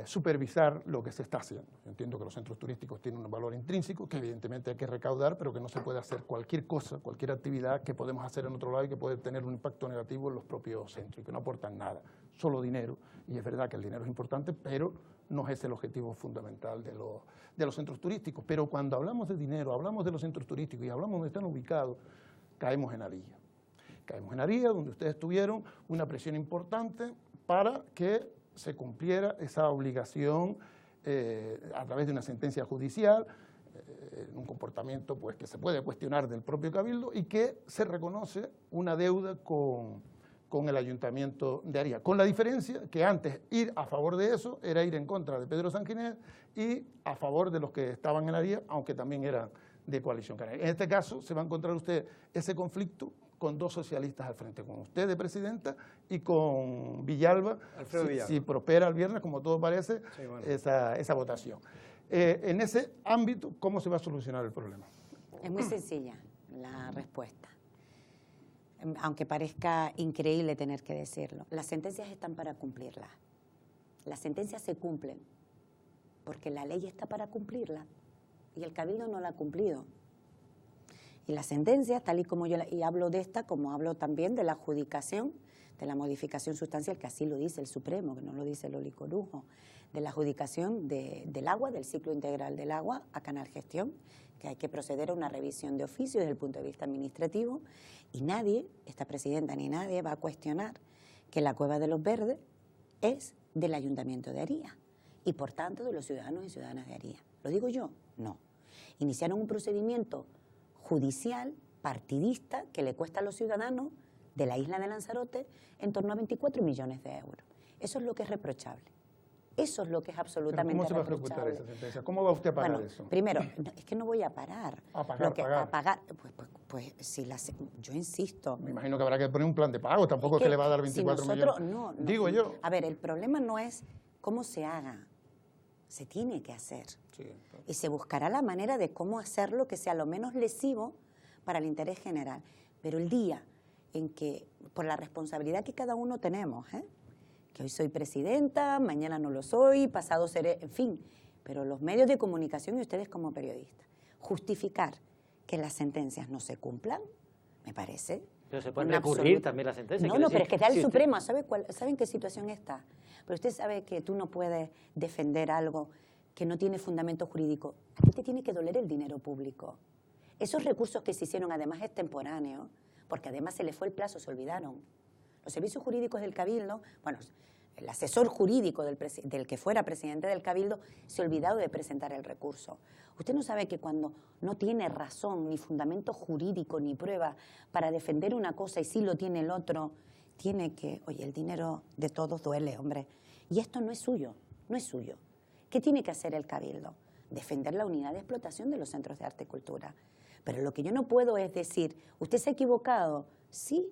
supervisar lo que se está haciendo. Yo entiendo que los centros turísticos tienen un valor intrínseco, que evidentemente hay que recaudar, pero que no se puede hacer cualquier cosa, cualquier actividad que podemos hacer en otro lado y que puede tener un impacto negativo en los propios centros y que no aportan nada, solo dinero. Y es verdad que el dinero es importante, pero no es el objetivo fundamental de los centros turísticos. Pero cuando hablamos de dinero, hablamos de los centros turísticos y hablamos de donde están ubicados, caemos en Aría. Caemos en Aría, donde ustedes tuvieron una presión importante para que se cumpliera esa obligación a través de una sentencia judicial, un comportamiento pues, que se puede cuestionar del propio Cabildo y que se reconoce una deuda con el Ayuntamiento de Aría, con la diferencia que antes ir a favor de eso era ir en contra de Pedro Sanginés y a favor de los que estaban en Aría, aunque también eran de Coalición Canaria. En este caso se va a encontrar usted ese conflicto con dos socialistas al frente, con usted de presidenta y con Villalba, si prospera el viernes, como todo parece, sí, bueno, esa votación. En ese ámbito, ¿cómo se va a solucionar el problema? Es muy sencilla la respuesta, aunque parezca increíble tener que decirlo. Las sentencias están para cumplirlas. Las sentencias se cumplen porque la ley está para cumplirla y el Cabildo no la ha cumplido. Y las sentencias, tal y como yo y hablo de esta, como hablo también de la adjudicación, de la modificación sustancial, que así lo dice el Supremo, que no lo dice Loli Corujo, de la adjudicación del agua, del ciclo integral del agua a Canal Gestión, que hay que proceder a una revisión de oficio desde el punto de vista administrativo, y nadie, esta presidenta ni nadie, va a cuestionar que la Cueva de los Verdes es del Ayuntamiento de Aría, y por tanto de los ciudadanos y ciudadanas de Aría. ¿Lo digo yo? No. Iniciaron un procedimiento judicial, partidista, que le cuesta a los ciudadanos de la isla de Lanzarote en torno a 24 millones de euros. Eso es lo que es reprochable. Eso es lo que es absolutamente reprochable. ¿Cómo se va a ejecutar esa sentencia? ¿Cómo va usted a pagar eso? Primero, es que no voy a parar. A pagar. Pues si yo insisto. Me imagino que habrá que poner un plan de pago, tampoco es que le va a dar 24 millones. No, digo yo. A ver, el problema no es cómo se haga, se tiene que hacer. Sí, y se buscará la manera de cómo hacerlo que sea lo menos lesivo para el interés general. Pero el día en que, por la responsabilidad que cada uno tenemos, que hoy soy presidenta, mañana no lo soy, pasado seré, en fin, pero los medios de comunicación y ustedes como periodistas, justificar que las sentencias no se cumplan, me parece. Pero se pueden recurrir también las sentencias. No, pero es que está el Supremo, ¿saben qué situación está? Pero usted sabe que tú no puedes defender algo que no tiene fundamento jurídico. Aquí te tiene que doler el dinero público. Esos recursos que se hicieron además extemporáneos, porque además se les fue el plazo, se olvidaron. Los servicios jurídicos del Cabildo, bueno, el asesor jurídico del que fuera presidente del Cabildo se ha olvidado de presentar el recurso. Usted no sabe que cuando no tiene razón, ni fundamento jurídico, ni prueba para defender una cosa y sí lo tiene el otro, tiene que, oye, el dinero de todos duele, hombre. Y esto no es suyo, no es suyo. ¿Qué tiene que hacer el Cabildo? Defender la unidad de explotación de los centros de arte y cultura. Pero lo que yo no puedo es decir, ¿usted se ha equivocado? Sí,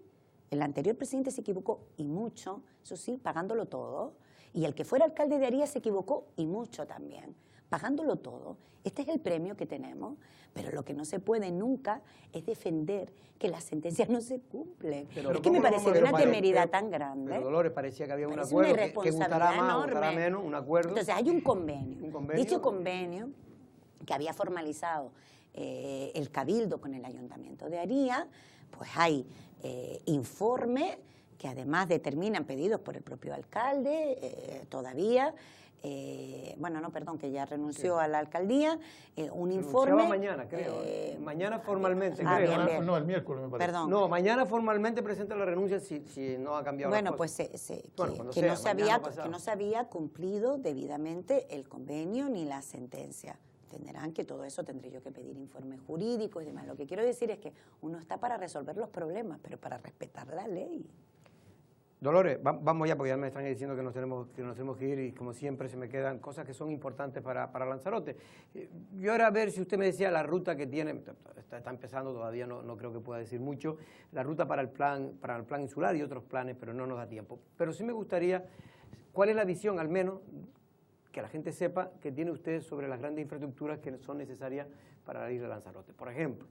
el anterior presidente se equivocó y mucho, eso sí, pagándolo todo. Y el que fuera alcalde de Aría se equivocó y mucho también, pagándolo todo. Este es el premio que tenemos, pero lo que no se puede nunca es defender que las sentencias no se cumplen. Pero es que me parece de una temeridad tan grande. Pero Dolores, parecía que había un acuerdo que gustará más, gustará menos, un acuerdo. Entonces hay un convenio. Dicho convenio que había formalizado el Cabildo con el Ayuntamiento de Aría, pues hay informe que además determinan pedidos por el propio alcalde todavía, que ya renunció a la alcaldía, un informe... mañana, creo. Mañana formalmente, creo. Bien. No, el miércoles me parece. Perdón. No, mañana formalmente presenta la renuncia si no ha cambiado las cosas. Que no se había cumplido debidamente el convenio ni la sentencia. Entenderán que todo eso tendré yo que pedir informes jurídicos y demás. Lo que quiero decir es que uno está para resolver los problemas, pero para respetar la ley. Dolores, vamos ya, porque ya me están diciendo que nos tenemos que ir y como siempre se me quedan cosas que son importantes para Lanzarote. Yo ahora a ver si usted me decía la ruta que tiene, está empezando todavía, no creo que pueda decir mucho, la ruta para el plan insular y otros planes, pero no nos da tiempo. Pero sí me gustaría, ¿cuál es la visión al menos que la gente sepa que tiene usted sobre las grandes infraestructuras que son necesarias para la isla de Lanzarote? Por ejemplo,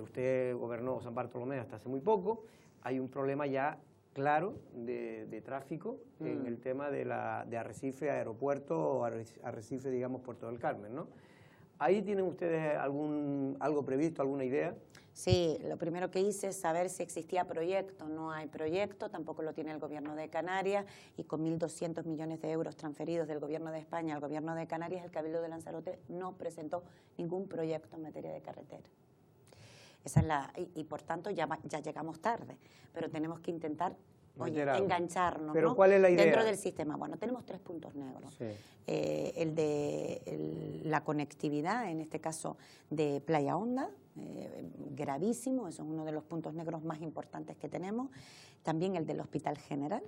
usted gobernó San Bartolomé hasta hace muy poco, hay un problema ya claro de tráfico en el tema de Arrecife, aeropuerto, o Arrecife, digamos, Puerto del Carmen, ¿no? ¿Ahí tienen ustedes algo previsto, alguna idea? Sí, lo primero que hice es saber si existía proyecto. No hay proyecto, tampoco lo tiene el Gobierno de Canarias, y con 1.200 millones de euros transferidos del Gobierno de España al Gobierno de Canarias, el Cabildo de Lanzarote no presentó ningún proyecto en materia de carretera. Esa es y por tanto ya llegamos tarde, pero tenemos que intentar engancharnos, ¿Pero ¿no? cuál es la idea? Dentro del sistema. Bueno, tenemos 3 puntos negros. Sí. El de la conectividad, en este caso de Playa Honda, gravísimo, eso es uno de los puntos negros más importantes que tenemos. También el del Hospital General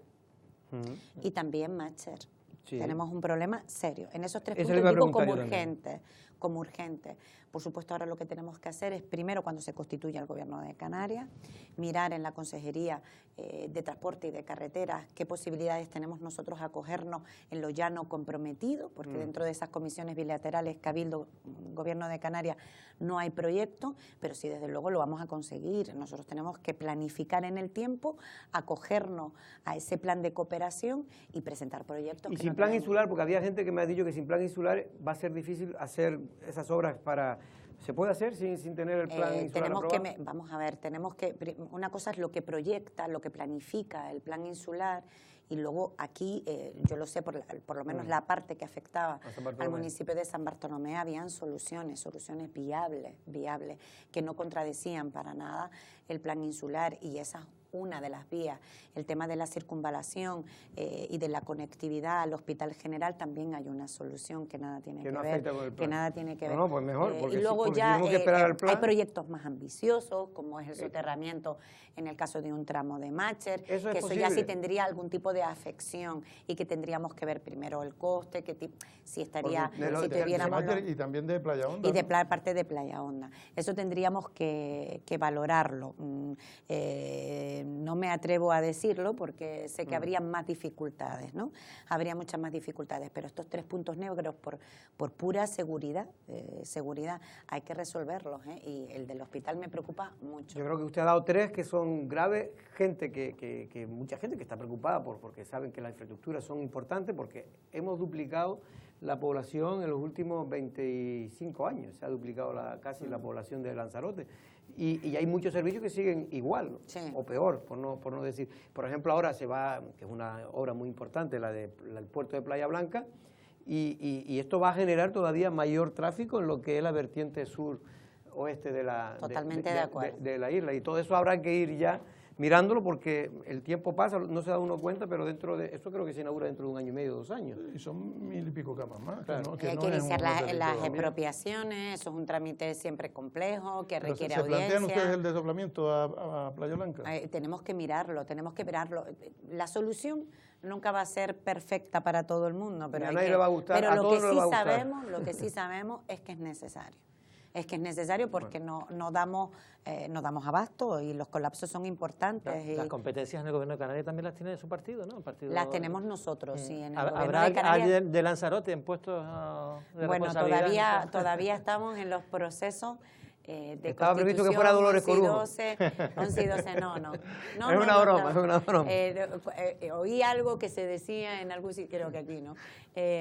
y también Mácher. Sí. Tenemos un problema serio. En esos 3 Eso puntos le iba a digo preguntar como urgente. Por supuesto, ahora lo que tenemos que hacer es, primero, cuando se constituya el Gobierno de Canarias, mirar en la Consejería de Transporte y de Carreteras qué posibilidades tenemos nosotros acogernos en lo ya no comprometido, porque dentro de esas comisiones bilaterales, Cabildo, Gobierno de Canarias, no hay proyecto, pero sí, desde luego, lo vamos a conseguir. Nosotros tenemos que planificar en el tiempo, acogernos a ese plan de cooperación y presentar proyectos. Y sin plan insular, porque había gente que me ha dicho que sin plan insular va a ser difícil hacer esas obras para... ¿Se puede hacer sin tener el plan insular aprobado? Vamos a ver, una cosa es lo que proyecta, lo que planifica el plan insular, y luego aquí, yo lo sé, por lo menos la parte que afectaba al municipio de San Bartolomé, habían soluciones viables, que no contradecían para nada el plan insular, y esa una de las vías. El tema de la circunvalación y de la conectividad al Hospital General, también hay una solución que nada tiene que ver. Que nada tiene que ver. No, pues mejor, porque y luego porque ya tenemos que esperar al plan. Hay proyectos más ambiciosos, como es el soterramiento en el caso de un tramo de Mácher, que eso ya sí tendría algún tipo de afección, y que tendríamos que ver primero el coste, si estaría, si tuviéramos... Y también de Playa Honda. Y de parte de Playa Honda. Eso tendríamos que valorarlo. No me atrevo a decirlo porque sé que habría más dificultades, ¿no? Habría muchas más dificultades, pero estos 3 puntos negros, por pura seguridad, hay que resolverlos, ¿eh? Y el del hospital me preocupa mucho. Yo creo que usted ha dado 3 que son graves, mucha gente que está preocupada porque saben que las infraestructuras son importantes, porque hemos duplicado la población en los últimos 25 años, se ha duplicado casi la población de Lanzarote. Y hay muchos servicios que siguen igual, sí, o peor, por no decir. Por ejemplo, ahora se va, que es una obra muy importante, el puerto de Playa Blanca, y esto va a generar todavía mayor tráfico en lo que es la vertiente sur-oeste de la isla. Y todo eso habrá que ir ya mirándolo, porque el tiempo pasa, no se da uno cuenta, pero esto creo que se inaugura dentro de 1 año y medio, 2 años. Y son 1000 y pico camas más. Claro. Hay que iniciar las expropiaciones, eso es un trámite siempre complejo, que requiere audiencia. ¿Se plantean ustedes el desdoblamiento a Playa Blanca? Tenemos que mirarlo. La solución nunca va a ser perfecta para todo el mundo, pero a nadie le va a gustar, a todos no le va a gustar. Lo que sí sabemos es que es necesario. Es que es necesario porque no damos abasto, y los colapsos son importantes. Las competencias en el Gobierno de Canarias también las tiene su partido, ¿no? Las tenemos nosotros, sí. En el ¿Habrá alguien de Lanzarote en puestos de responsabilidad? Todavía estamos en los procesos de estaba previsto que fuera Dolores Corujo. 11-12, no. Es una broma. Oí algo que se decía en algún sitio, creo que aquí, ¿no?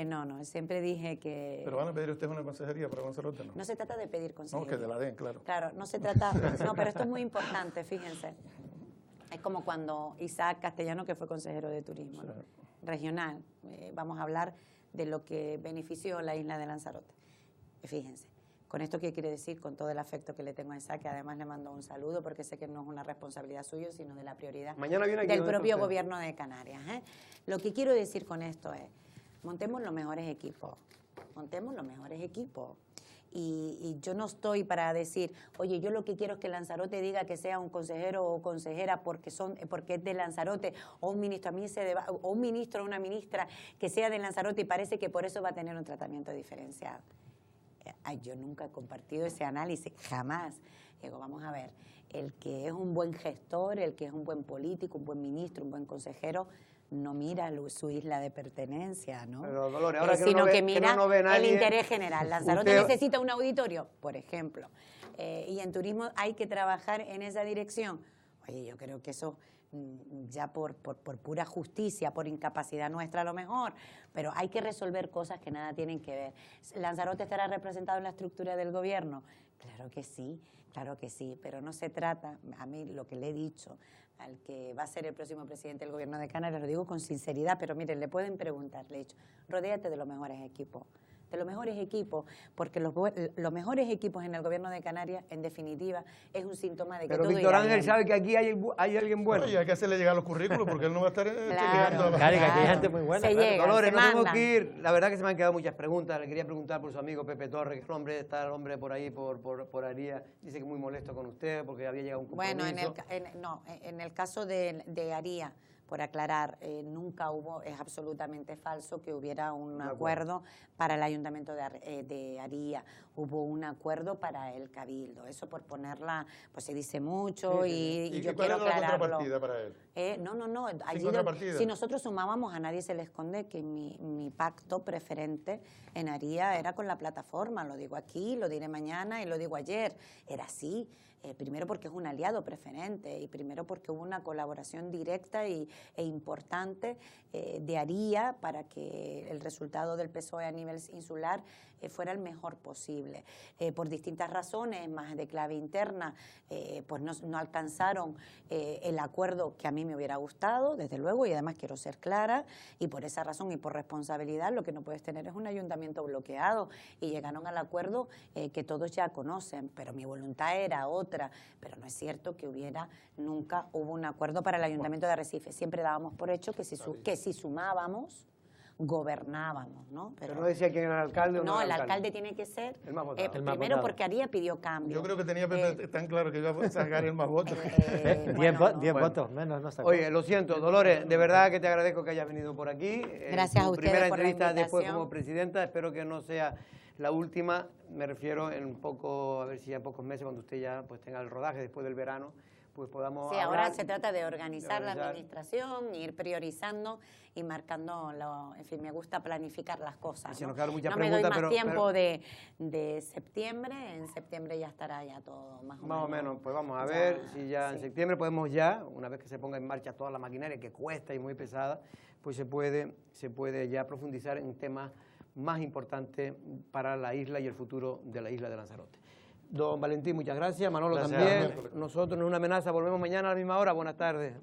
No, siempre dije que... ¿Pero van a pedir ustedes una consejería para Lanzarote, no? No se trata de pedir consejería. No, que te la den, claro. Claro, no se trata... No, pero esto es muy importante, fíjense. Es como cuando Isaac Castellano, que fue consejero de turismo, ¿no? Regional, vamos a hablar de lo que benefició la isla de Lanzarote. Fíjense. Con esto, ¿qué quiere decir? Con todo el afecto que le tengo a Isaac, que además le mando un saludo, porque sé que no es una responsabilidad suya, sino de la prioridad del propio Gobierno de Canarias, ¿eh? Lo que quiero decir con esto es, montemos los mejores equipos. Y yo no estoy para decir, oye, yo lo que quiero es que Lanzarote diga que sea un consejero o consejera porque es de Lanzarote, o un ministro, o un ministro o una ministra que sea de Lanzarote, y parece que por eso va a tener un tratamiento diferenciado. Yo nunca he compartido ese análisis, jamás. Digo, vamos a ver, el que es un buen gestor, el que es un buen político, un buen ministro, un buen consejero, no mira su isla de pertenencia, ¿no? Pero, Dolores, ahora sino que mira no ve nadie, el interés general. Lanzarote necesita un auditorio, por ejemplo, y en turismo hay que trabajar en esa dirección. Oye, yo creo que eso ya por pura justicia, por incapacidad nuestra a lo mejor, pero hay que resolver cosas que nada tienen que ver. ¿Lanzarote estará representado en la estructura del gobierno? Claro que sí, pero no se trata, a mí lo que le he dicho al que va a ser el próximo presidente del gobierno de Canarias, lo digo con sinceridad, pero miren, le pueden preguntar, le he dicho, rodéate de los mejores equipos, porque los mejores equipos en el gobierno de Canarias, en definitiva, es un síntoma de que Pero todo Víctor irá Ángel bien. sabe que aquí hay alguien bueno. Oye, hay que hacerle llegar los currículos porque él no va a estar Claro, chequeando. Claro, que aquí hay gente muy buena. Se claro. llega, Dolores, se nos tenemos mandan. que ir. La verdad que se me han quedado muchas preguntas. Le quería preguntar por su amigo Pepe Torres, que está el hombre por ahí, por Aría. Dice que muy molesto con usted porque había llegado un compromiso. Bueno, en el caso de Aría, por aclarar, nunca hubo, es absolutamente falso que hubiera un acuerdo para el Ayuntamiento de Aría. Hubo un acuerdo para el Cabildo. Eso por ponerla, pues se dice mucho y yo cuál quiero era la aclararlo. contrapartida para él? No. Allí contrapartida? si nosotros sumábamos, a nadie se le esconde que mi pacto preferente en Aría era con la plataforma. Lo digo aquí, lo diré mañana y lo digo ayer. Era así. Primero porque es un aliado preferente y primero porque hubo una colaboración directa e importante de Aría para que el resultado del PSOE a nivel insular fuera el mejor posible. Por distintas razones, más de clave interna, pues no alcanzaron el acuerdo que a mí me hubiera gustado, desde luego, y además quiero ser clara, y por esa razón y por responsabilidad lo que no puedes tener es un ayuntamiento bloqueado, y llegaron al acuerdo que todos ya conocen, pero mi voluntad era otra, pero no es cierto que nunca hubo un acuerdo para el Ayuntamiento de Arrecife, siempre dábamos por hecho que si sumábamos, gobernábamos, ¿no? Pero no decía quién era el alcalde o no. No, el alcalde tiene que ser, el más votado. primero porque Aría pidió cambio. Yo creo que tenía tan claro que iba a sacar el más votos. 10 votos, menos no sacó. Oye, lo siento, Dolores, de verdad que te agradezco que hayas venido por aquí. Gracias a tu ustedes primera por la entrevista después invitación. como presidenta, espero que no sea la última, me refiero en un poco, a ver si en pocos meses, cuando usted ya pues tenga el rodaje después del verano, pues podamos Sí, hablar. ahora se trata de organizar la organizar. administración, ir priorizando y marcando, en fin, me gusta planificar las cosas. Se nos quedaron muchas no me doy preguntas, más pero- tiempo de septiembre, en septiembre ya estará ya todo más Más o menos, pues vamos a ver si ya en septiembre podemos ya, una vez que se ponga en marcha toda la maquinaria que cuesta y muy pesada, pues se puede ya profundizar en temas más importantes para la isla y el futuro de la isla de Lanzarote. Don Valentín, muchas gracias. Manolo Gracias. también. Nosotros, no es una amenaza, volvemos mañana a la misma hora. Buenas tardes.